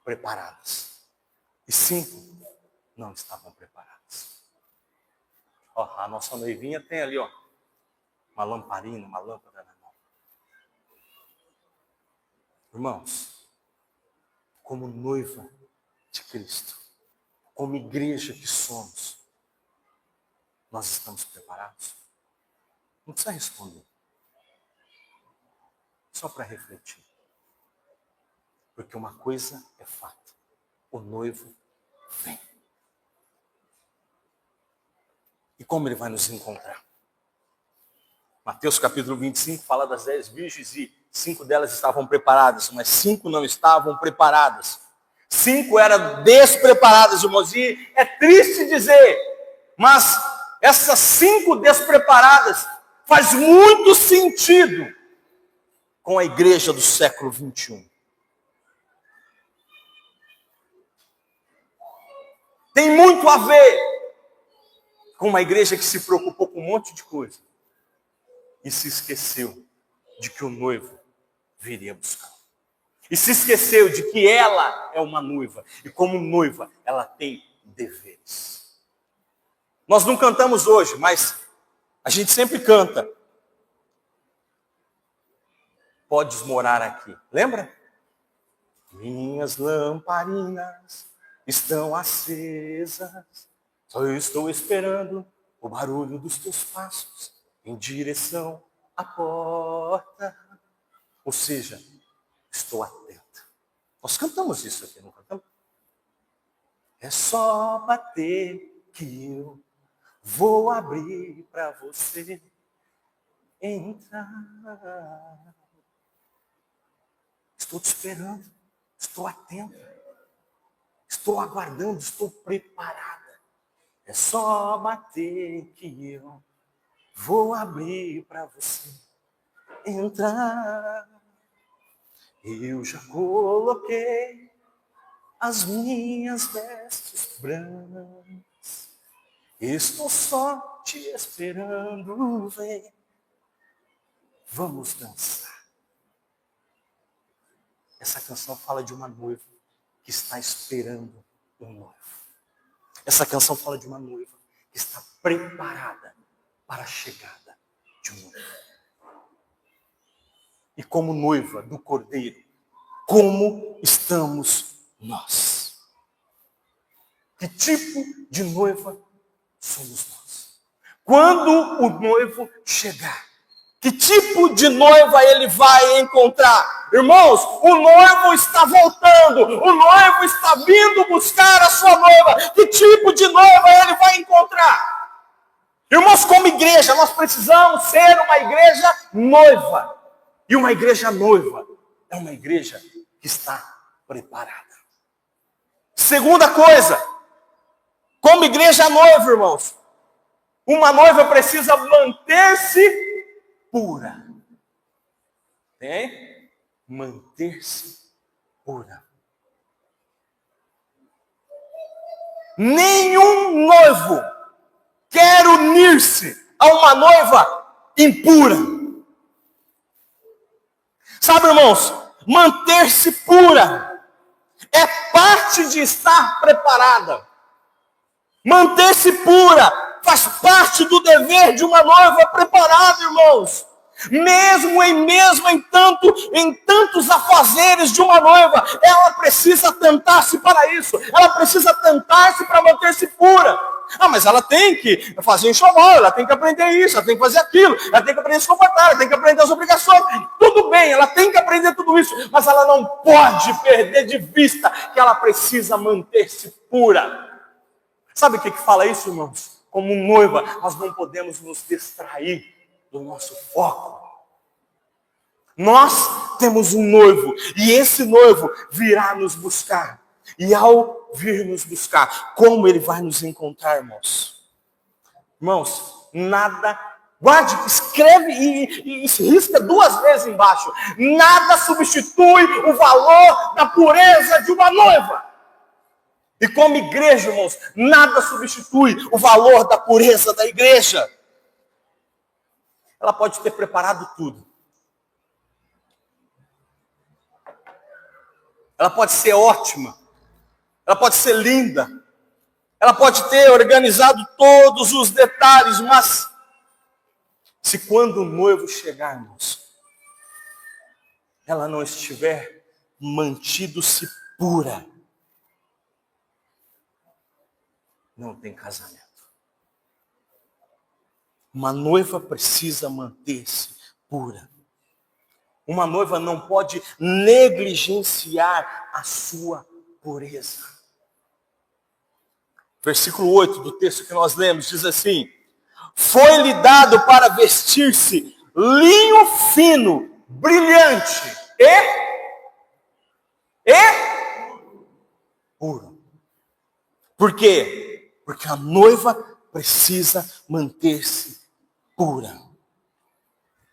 preparadas. E 5 não estavam preparadas. Ó, a nossa noivinha tem ali, ó, uma lamparina, uma lâmpada na mão. Irmãos, como noiva de Cristo, como igreja que somos, nós estamos preparados? Não precisa responder. Só para refletir. Porque uma coisa é fato. O noivo vem. E como ele vai nos encontrar? Mateus capítulo 25 fala das 10 virgens e 5 delas estavam preparadas, mas 5 não estavam preparadas. 5 eram despreparadas, irmãos. E é triste dizer, mas essas 5 despreparadas faz muito sentido com a igreja do século 21. Tem muito a ver com uma igreja que se preocupou com um monte de coisa e se esqueceu de que o noivo viria buscar. E se esqueceu de que ela é uma noiva. E como noiva, ela tem deveres. Nós não cantamos hoje, mas a gente sempre canta. Podes morar aqui. Lembra? Minhas lamparinas estão acesas. Só eu estou esperando o barulho dos teus passos em direção à porta. Ou seja, estou atenta. Nós cantamos isso aqui, não cantamos? É só bater que eu vou abrir para você entrar. Estou te esperando, estou atento, estou aguardando, estou preparada. É só bater que eu vou abrir para você entrar. Eu já coloquei as minhas vestes brancas. Estou só te esperando, vem. Vamos dançar. Essa canção fala de uma noiva que está esperando um noivo. Essa canção fala de uma noiva que está preparada para a chegada de um noivo. E como noiva do Cordeiro, como estamos nós? Que tipo de noiva somos nós? Quando o noivo chegar, que tipo de noiva ele vai encontrar? Irmãos, o noivo está voltando, o noivo está vindo buscar a sua noiva. Que tipo de noiva ele vai encontrar? Irmãos, como igreja, nós precisamos ser uma igreja noiva. E uma igreja noiva é uma igreja que está preparada. Segunda coisa, como igreja noiva, irmãos, uma noiva precisa manter-se pura. Tem? Manter-se pura. Nenhum noivo quer unir-se a uma noiva impura. Sabe, irmãos, manter-se pura é parte de estar preparada. Manter-se pura faz parte do dever de uma noiva preparada, irmãos. Mesmo em tantos afazeres de uma noiva, ela precisa atentar-se para isso. Ela precisa atentar-se para manter-se pura. Mas ela tem que fazer enxoval, ela tem que aprender isso, ela tem que fazer aquilo, ela tem que aprender a se comportar, ela tem que aprender as obrigações. Tudo bem, ela tem que aprender tudo isso, mas ela não pode perder de vista que ela precisa manter-se pura. Sabe o que fala isso, irmãos? Como noiva, nós não podemos nos distrair do nosso foco. Nós temos um noivo, e esse noivo virá nos buscar. E ao vir nos buscar, como ele vai nos encontrar, irmãos? Irmãos, nada, guarde, escreve e risca 2 vezes embaixo. Nada substitui o valor da pureza de uma noiva. E como igreja, irmãos, nada substitui o valor da pureza da igreja. Ela pode ter preparado tudo. Ela pode ser ótima. Ela pode ser linda. Ela pode ter organizado todos os detalhes, mas se quando o noivo chegar, irmãos, ela não estiver mantido-se pura, não tem casamento. Uma noiva precisa manter-se pura. Uma noiva não pode negligenciar a sua pureza. Versículo 8 do texto que nós lemos diz assim: foi-lhe dado para vestir-se linho fino, brilhante e puro. Por quê? Porque a noiva precisa manter-se pura.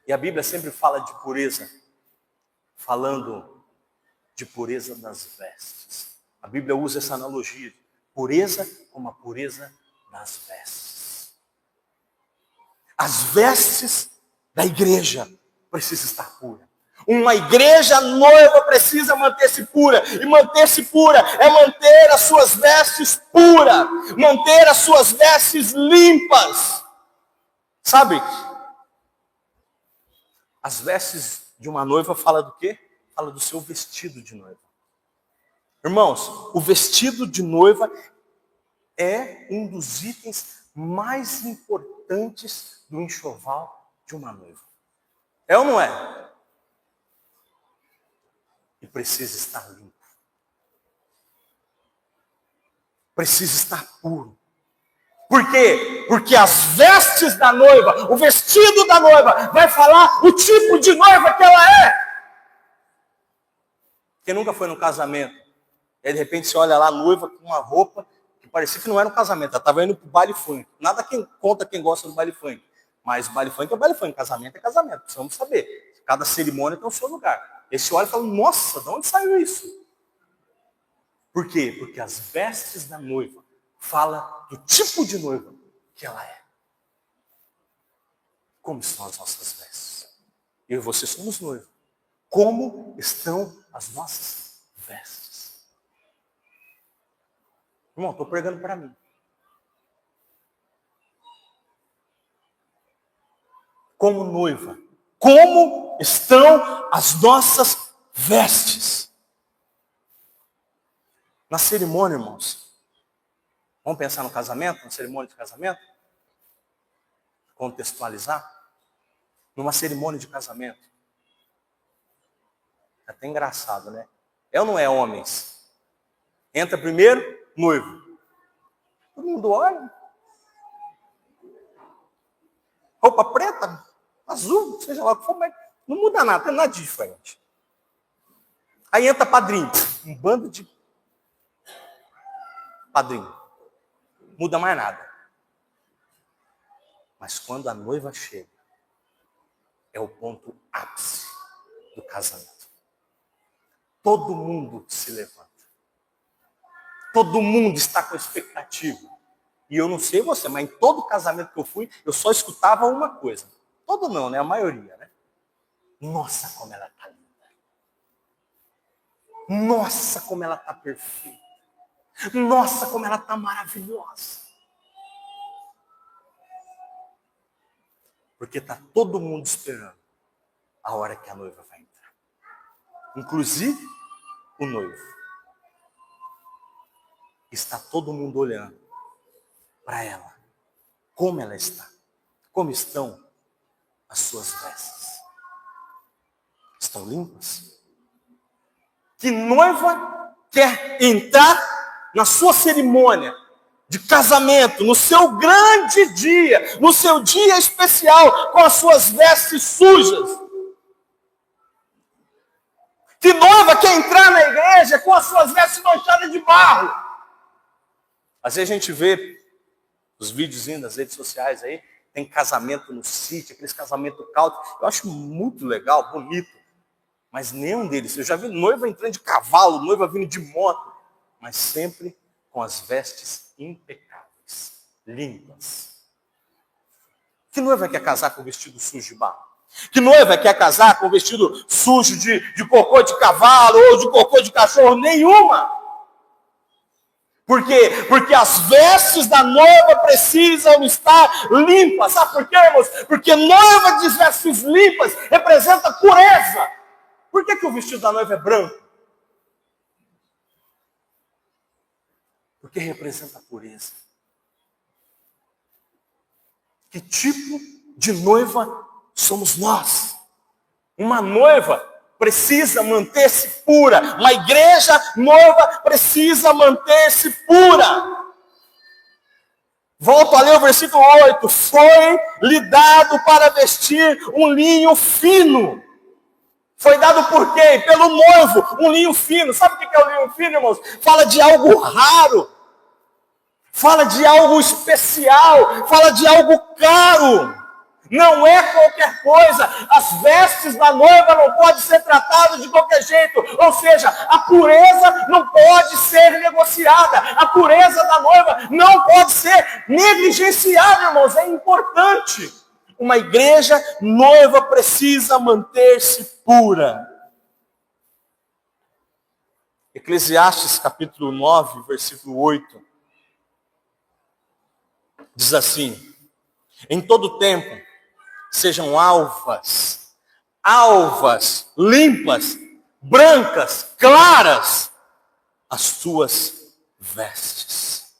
E a Bíblia sempre fala de pureza, falando de pureza das vestes. A Bíblia usa essa analogia, pureza como a pureza das vestes. As vestes da igreja precisam estar puras. Uma igreja noiva precisa manter-se pura. E manter-se pura é manter as suas vestes puras. Manter as suas vestes limpas. Sabe? As vestes de uma noiva fala do quê? Fala do seu vestido de noiva. Irmãos, o vestido de noiva é um dos itens mais importantes do enxoval de uma noiva. É ou não é? E precisa estar limpo. Precisa estar puro. Por quê? Porque as vestes da noiva, o vestido da noiva, vai falar o tipo de noiva que ela é. Quem nunca foi no casamento, e aí de repente você olha lá a noiva com uma roupa que parecia que não era um casamento, ela estava indo para o baile funk. Nada conta quem gosta do baile funk. Mas baile funk é baile funk, casamento é casamento, precisamos saber. Cada cerimônia tem o seu lugar. Esse olha e fala, nossa, de onde saiu isso? Por quê? Porque as vestes da noiva fala do tipo de noiva que ela é. Como estão as nossas vestes? Eu e você somos noivos. Como estão as nossas vestes? Irmão, estou pregando para mim. Como noiva, como estão as nossas vestes? Na cerimônia, irmãos, vamos pensar no casamento, na cerimônia de casamento? Contextualizar? Numa cerimônia de casamento. É até engraçado, né? É ou não é, homens? Entra primeiro, noivo. Todo mundo olha. Roupa preta, azul, seja lá o que for, mas não muda nada, não é nada de diferente. Aí entra padrinho, um bando de padrinho. Muda mais nada. Mas quando a noiva chega, é o ponto ápice do casamento. Todo mundo se levanta. Todo mundo está com expectativa. E eu não sei você, mas em todo casamento que eu fui, eu só escutava uma coisa. Todo não, né? A maioria, né? Nossa, como ela está linda. Nossa, como ela está perfeita. Nossa, como ela está maravilhosa. Porque está todo mundo esperando a hora que a noiva vai entrar. Inclusive o noivo. Está todo mundo olhando para ela. Como ela está. Como estão as suas vestes. Estão limpas? Que noiva quer entrar na sua cerimônia de casamento, no seu grande dia, no seu dia especial, com as suas vestes sujas? Que noiva quer entrar na igreja com as suas vestes manchadas de barro? Às vezes a gente vê os videozinhos das redes sociais aí, tem casamento no sítio, aqueles casamentos cautos. Eu acho muito legal, bonito. Mas nenhum deles. Eu já vi noiva entrando de cavalo, noiva vindo de moto. Mas sempre com as vestes impecáveis, limpas. Que noiva quer casar com vestido sujo de barro? Que noiva quer casar com vestido sujo de cocô de cavalo ou de cocô de cachorro? Nenhuma. Por quê? Porque as vestes da noiva precisam estar limpas. Sabe por quê, irmãos? Porque noiva de vestes limpas representa pureza. Por que o vestido da noiva é branco? Porque representa a pureza. Que tipo de noiva somos nós? Uma noiva precisa manter-se pura. Uma igreja noiva precisa manter-se pura. Volto a ler o versículo 8. Foi-lhe dado para vestir um linho fino. Foi dado por quem? Pelo noivo, um linho fino. Sabe o que é o linho fino, irmãos? Fala de algo raro. Fala de algo especial. Fala de algo caro. Não é qualquer coisa. As vestes da noiva não podem ser tratadas de qualquer jeito. Ou seja, a pureza não pode ser negociada. A pureza da noiva não pode ser negligenciada, irmãos. É importante. Uma igreja noiva precisa manter-se pura. Eclesiastes capítulo 9, versículo 8. Diz assim: em todo tempo sejam alvas, limpas, brancas, claras, as suas vestes.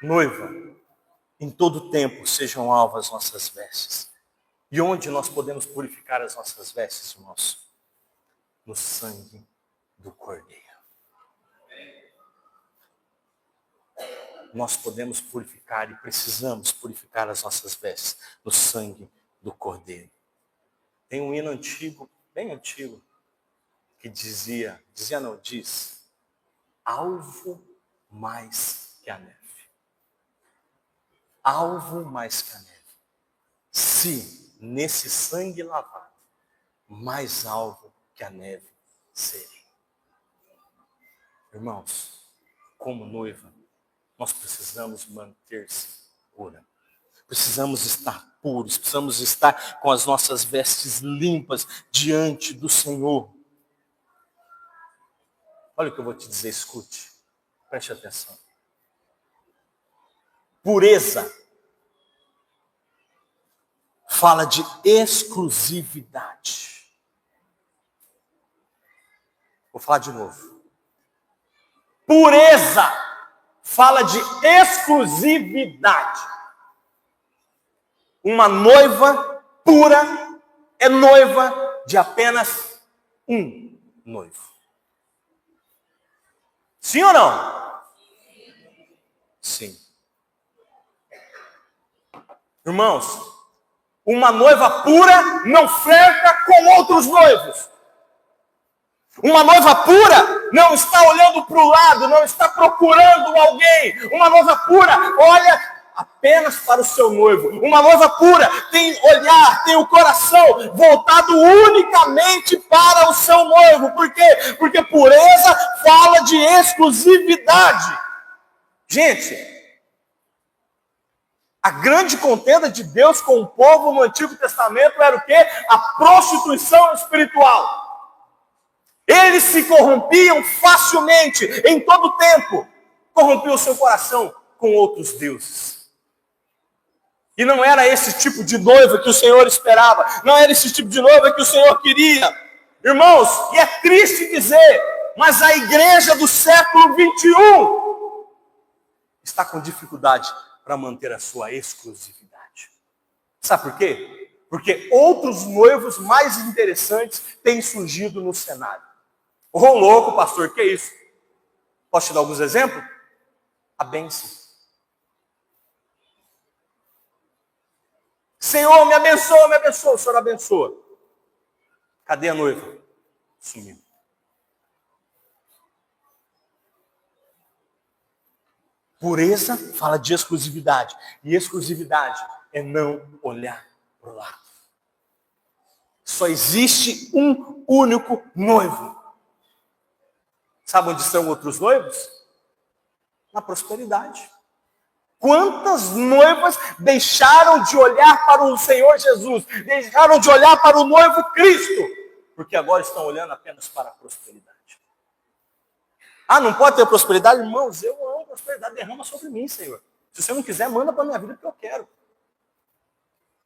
Noiva, em todo tempo sejam alvas nossas vestes. E onde nós podemos purificar as nossas vestes, irmãos? No sangue do Cordeiro. Nós podemos purificar e precisamos purificar as nossas vestes no sangue do Cordeiro. Tem um hino antigo, bem antigo, que diz, alvo mais que a neve. Alvo mais que a neve. Se nesse sangue lavado mais alvo que a neve serei. Irmãos, como noiva, nós precisamos manter-se pura. Precisamos estar puros, precisamos estar com as nossas vestes limpas diante do Senhor. Olha o que eu vou te dizer, escute, preste atenção. Pureza fala de exclusividade. Vou falar de novo. Pureza fala de exclusividade. Uma noiva pura é noiva de apenas um noivo. Sim ou não? Sim. Irmãos, uma noiva pura não flerta com outros noivos. Uma noiva pura não está olhando para o lado, não está procurando alguém. Uma noiva pura olha apenas para o seu noivo. Uma noiva pura tem olhar, tem o coração voltado unicamente para o seu noivo. Por quê? Porque pureza fala de exclusividade. Gente, a grande contenda de Deus com o povo no Antigo Testamento era o quê? A prostituição espiritual. Eles se corrompiam facilmente, em todo o tempo. Corrompiam o seu coração com outros deuses. E não era esse tipo de noiva que o Senhor esperava. Não era esse tipo de noiva que o Senhor queria. Irmãos, e é triste dizer, mas a igreja do século 21 está com dificuldade para manter a sua exclusividade. Sabe por quê? Porque outros noivos mais interessantes têm surgido no cenário. Ô louco, pastor, que é isso? Posso te dar alguns exemplos? A bênção. Senhor, me abençoa, me abençoa. O Senhor abençoa. Cadê a noiva? Sumiu. Pureza fala de exclusividade. E exclusividade é não olhar para o lado. Só existe um único noivo. Sabe onde estão outros noivos? Na prosperidade. Quantas noivas deixaram de olhar para o Senhor Jesus? Deixaram de olhar para o noivo Cristo? Porque agora estão olhando apenas para a prosperidade. Ah, não pode ter prosperidade? Irmãos, eu amo prosperidade. Derrama sobre mim, Senhor. Se você não quiser, manda para a minha vida porque eu quero.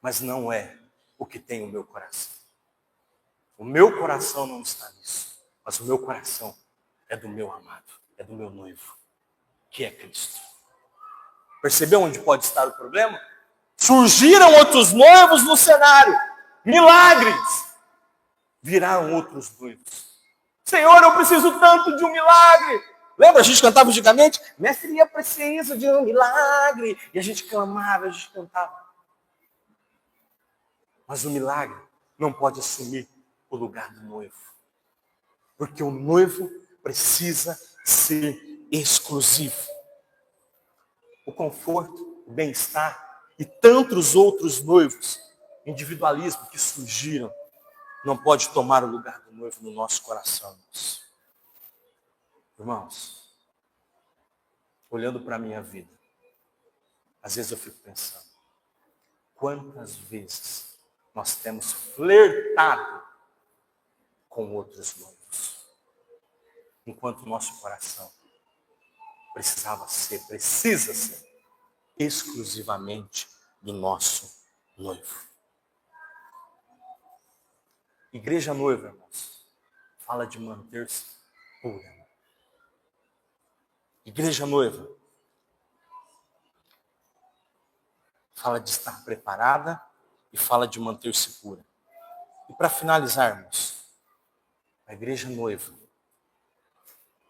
Mas não é o que tem o meu coração. O meu coração não está nisso. Mas o meu coração é do meu amado, é do meu noivo, que é Cristo. Percebeu onde pode estar o problema? Surgiram outros noivos no cenário. Milagres. Viraram outros noivos. Senhor, eu preciso tanto de um milagre. Lembra, a gente cantava antigamente? Mestre, eu preciso de um milagre. E a gente clamava, a gente cantava. Mas o milagre não pode assumir o lugar do noivo. Porque o noivo precisa ser exclusivo. O conforto, o bem-estar e tantos outros noivos, individualismo que surgiram, não pode tomar o lugar do noivo no nosso coração. Irmãos, olhando para a minha vida, às vezes eu fico pensando, quantas vezes nós temos flertado com outros noivos, enquanto o nosso coração precisa ser exclusivamente do nosso noivo. Igreja noiva, irmãos, fala de manter-se pura. Igreja noiva fala de estar preparada e fala de manter-se pura. E para finalizar, irmãos, a igreja noiva,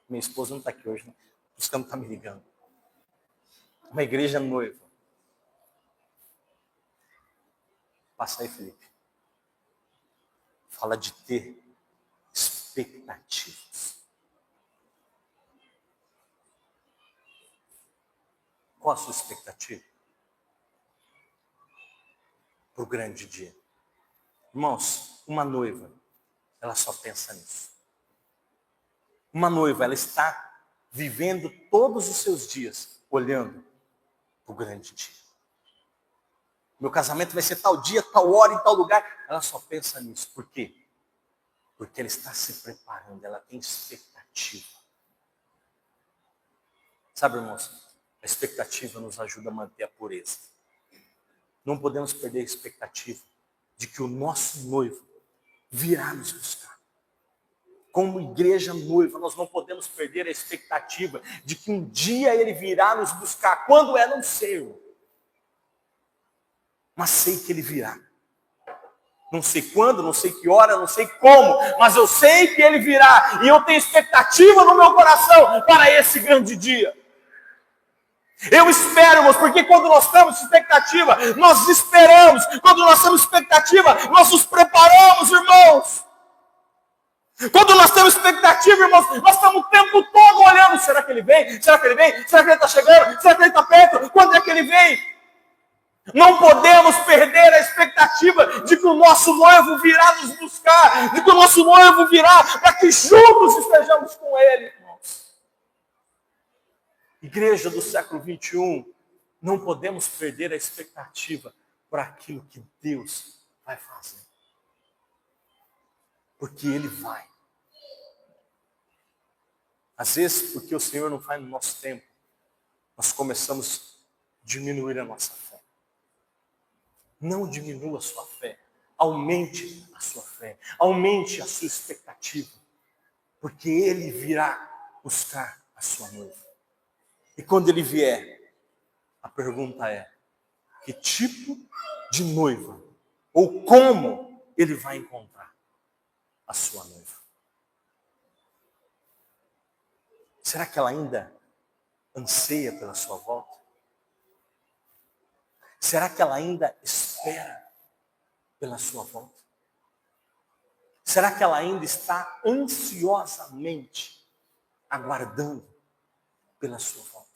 minha esposa não está aqui hoje, né? Os campos estão me ligando. Uma igreja noiva. Passa aí, Felipe. Fala de ter expectativas. Qual a sua expectativa? Para o grande dia. Irmãos, uma noiva ela só pensa nisso. Uma noiva, ela está vivendo todos os seus dias olhando para o grande dia. Meu casamento vai ser tal dia, tal hora, em tal lugar. Ela só pensa nisso. Por quê? Porque ela está se preparando, ela tem expectativa. Sabe, irmãos, a expectativa nos ajuda a manter a pureza. Não podemos perder a expectativa de que o nosso noivo virá nos buscar. Como igreja noiva, nós não podemos perder a expectativa de que um dia ele virá nos buscar. Quando é, não sei, irmão. Mas sei que ele virá. Não sei quando, não sei que hora, não sei como, mas eu sei que ele virá. E eu tenho expectativa no meu coração para esse grande dia. Eu espero, irmãos, porque quando nós temos expectativa, nós esperamos. Quando nós temos expectativa, nós nos preparamos, irmãos. Quando nós temos expectativa, irmãos, nós estamos o tempo todo olhando. Será que ele vem? Será que ele vem? Será que ele está chegando? Será que ele está perto? Quando é que ele vem? Não podemos perder a expectativa de que o nosso noivo virá nos buscar, de que o nosso noivo virá para que juntos estejamos com ele, irmãos. Igreja do século 21, não podemos perder a expectativa para aquilo que Deus vai fazer. Porque Ele vai. Às vezes, porque o Senhor não faz no nosso tempo, nós começamos a diminuir a nossa fé. Não diminua a sua fé. Aumente a sua fé. Aumente a sua expectativa. Porque Ele virá buscar a sua noiva. E quando Ele vier, a pergunta é: que tipo de noiva? Ou como Ele vai encontrar a sua noiva? Será que ela ainda anseia pela sua volta? Será que ela ainda espera pela sua volta? Será que ela ainda está ansiosamente aguardando pela sua volta?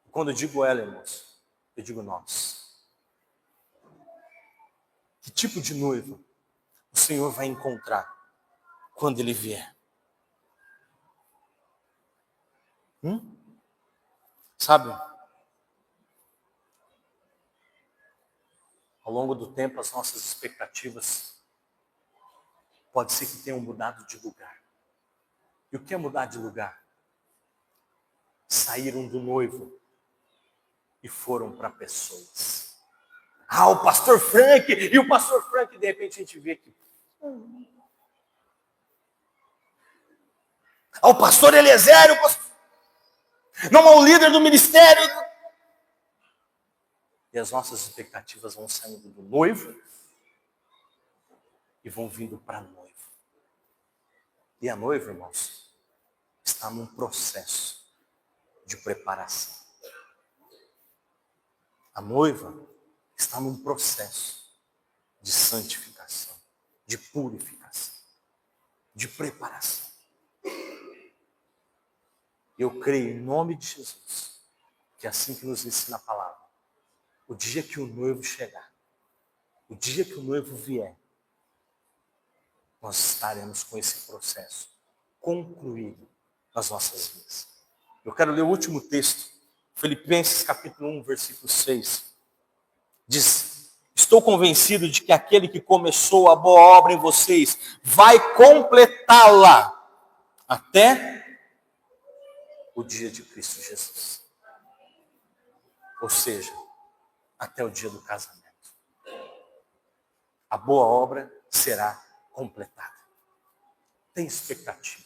Quando eu digo ela, irmãos, eu digo nós. Que tipo de noiva o Senhor vai encontrar quando Ele vier? Sabe? Ao longo do tempo, as nossas expectativas pode ser que tenham mudado de lugar. E o que é mudar de lugar? Saíram do noivo e foram para pessoas. Ah, o pastor Frank, e o pastor Frank, de repente a gente vê que... Ah, o pastor Eliezer, o pastor... Não é o líder do ministério. E as nossas expectativas vão saindo do noivo e vão vindo para a noiva. E a noiva, irmãos, está num processo de preparação. A noiva está num processo de santificação, de purificação, de preparação. Eu creio em nome de Jesus, que é assim que nos ensina a palavra, o dia que o noivo chegar, o dia que o noivo vier, nós estaremos com esse processo concluído nas nossas vidas. Eu quero ler o último texto, Filipenses capítulo 1, versículo 6. Diz: estou convencido de que aquele que começou a boa obra em vocês vai completá-la até o dia de Cristo Jesus. Ou seja, até o dia do casamento. A boa obra será completada. Tem expectativa.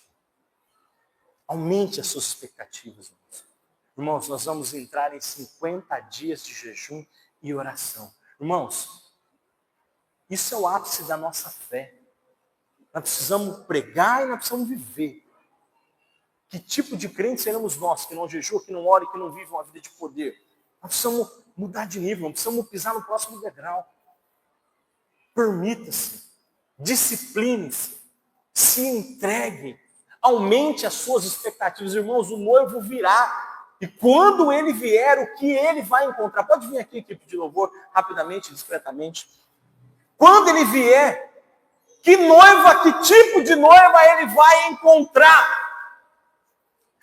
Aumente as suas expectativas, irmãos. Irmãos, nós vamos entrar em 50 dias de jejum e oração. Irmãos, isso é o ápice da nossa fé. Nós precisamos pregar e nós precisamos viver. Que tipo de crente seremos nós, que não jejua, que não ora e que não vive uma vida de poder? Nós precisamos mudar de nível, nós precisamos pisar no próximo degrau. Permita-se, discipline-se, se entregue, aumente as suas expectativas. Irmãos, o noivo virá. E quando ele vier, o que ele vai encontrar? Pode vir aqui, equipe de louvor, rapidamente, discretamente. Quando ele vier, Que noiva, que tipo de noiva ele vai encontrar?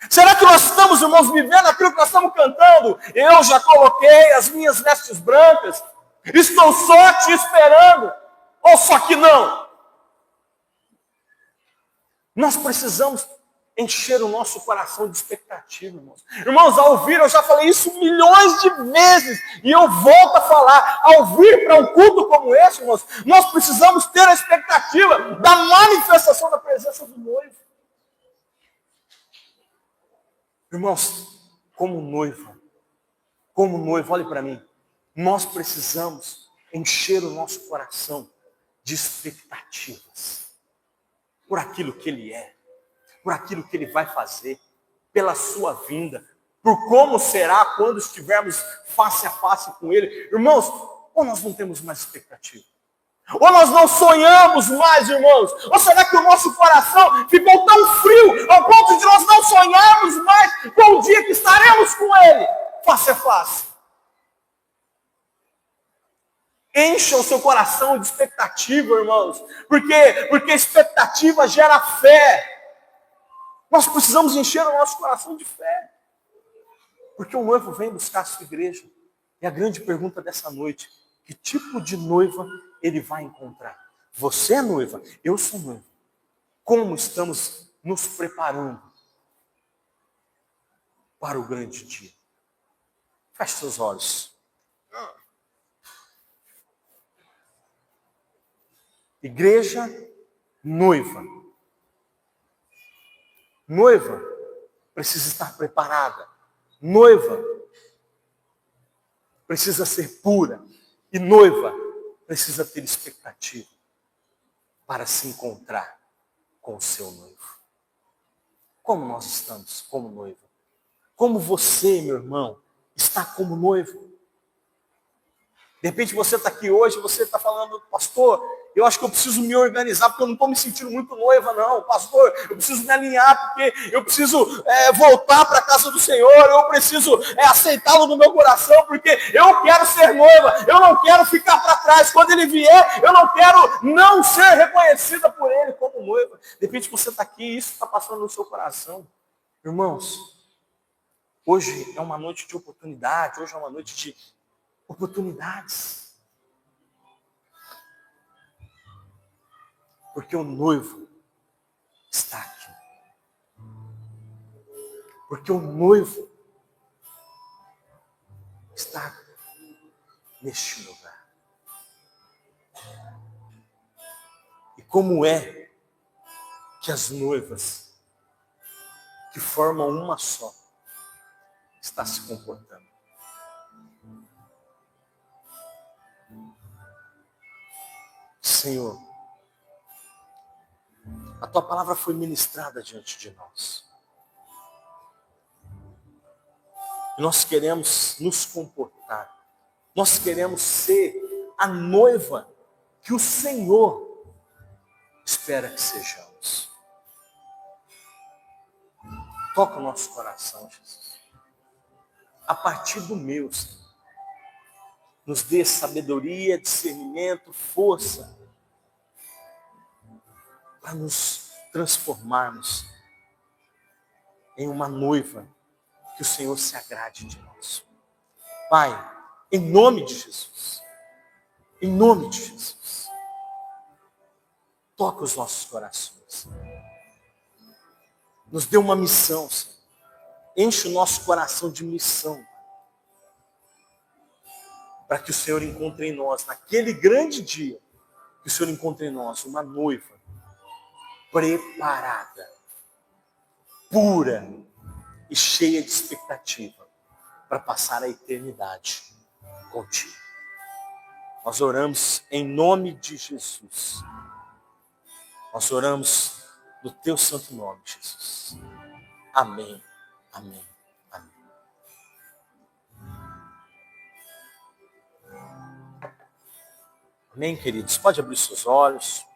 Será que nós estamos, irmãos, vivendo aquilo que nós estamos cantando? Eu já coloquei as minhas vestes brancas, estou só te esperando. Ou só que não? Nós precisamos encher o nosso coração de expectativa, irmãos. Irmãos, ao vir, eu já falei isso milhões de vezes, e eu volto a falar, ao vir para um culto como esse, irmãos, nós precisamos ter a expectativa da manifestação da presença do noivo. Irmãos, como noiva, olhe para mim, nós precisamos encher o nosso coração de expectativas por aquilo que Ele é, por aquilo que Ele vai fazer, pela sua vinda, por como será quando estivermos face a face com Ele. Irmãos, ou nós não temos mais expectativa? Ou nós não sonhamos mais, irmãos? Ou será que o nosso coração ficou tão frio ao ponto de nós não sonharmos mais com o dia que estaremos com Ele, face a face? Encha o seu coração de expectativa, irmãos. Porque expectativa gera fé. Nós precisamos encher o nosso coração de fé. Porque o noivo vem buscar a sua igreja. E a grande pergunta dessa noite: que tipo de noiva ele vai encontrar? Você é noiva, eu sou noiva. Como estamos nos preparando para o grande dia? Feche seus olhos. Igreja, noiva. Noiva precisa estar preparada. Noiva precisa ser pura. E noiva precisa ter expectativa para se encontrar com o seu noivo. Como nós estamos como noiva? Como você, meu irmão, está como noivo? De repente você está aqui hoje, você está falando: pastor, eu acho que eu preciso me organizar, porque eu não estou me sentindo muito noiva, não. Pastor, eu preciso me alinhar, porque eu preciso voltar para a casa do Senhor, eu preciso aceitá-lo no meu coração, porque eu quero ser noiva, eu não quero ficar para trás. Quando ele vier, eu não quero não ser reconhecida por ele como noiva. De repente você está aqui e isso está passando no seu coração. Irmãos, hoje é uma noite de oportunidade, hoje é uma noite de oportunidades. Porque o noivo está aqui. Porque o noivo está neste lugar. E como é que as noivas que formam uma só está se comportando? Senhor, a Tua palavra foi ministrada diante de nós. E nós queremos nos comportar. Nós queremos ser a noiva que o Senhor espera que sejamos. Toca o nosso coração, Jesus. A partir do meu, Senhor. Nos dê sabedoria, discernimento, força para nos transformarmos em uma noiva que o Senhor se agrade de nós. Pai, em nome de Jesus, toca os nossos corações. Nos dê uma missão, Senhor. Enche o nosso coração de missão, para que o Senhor encontre em nós, naquele grande dia, que o Senhor encontre em nós uma noiva preparada, pura e cheia de expectativa para passar a eternidade contigo. Nós oramos em nome de Jesus. Nós oramos no teu santo nome, Jesus. Amém, amém, amém. Amém, queridos? Pode abrir seus olhos.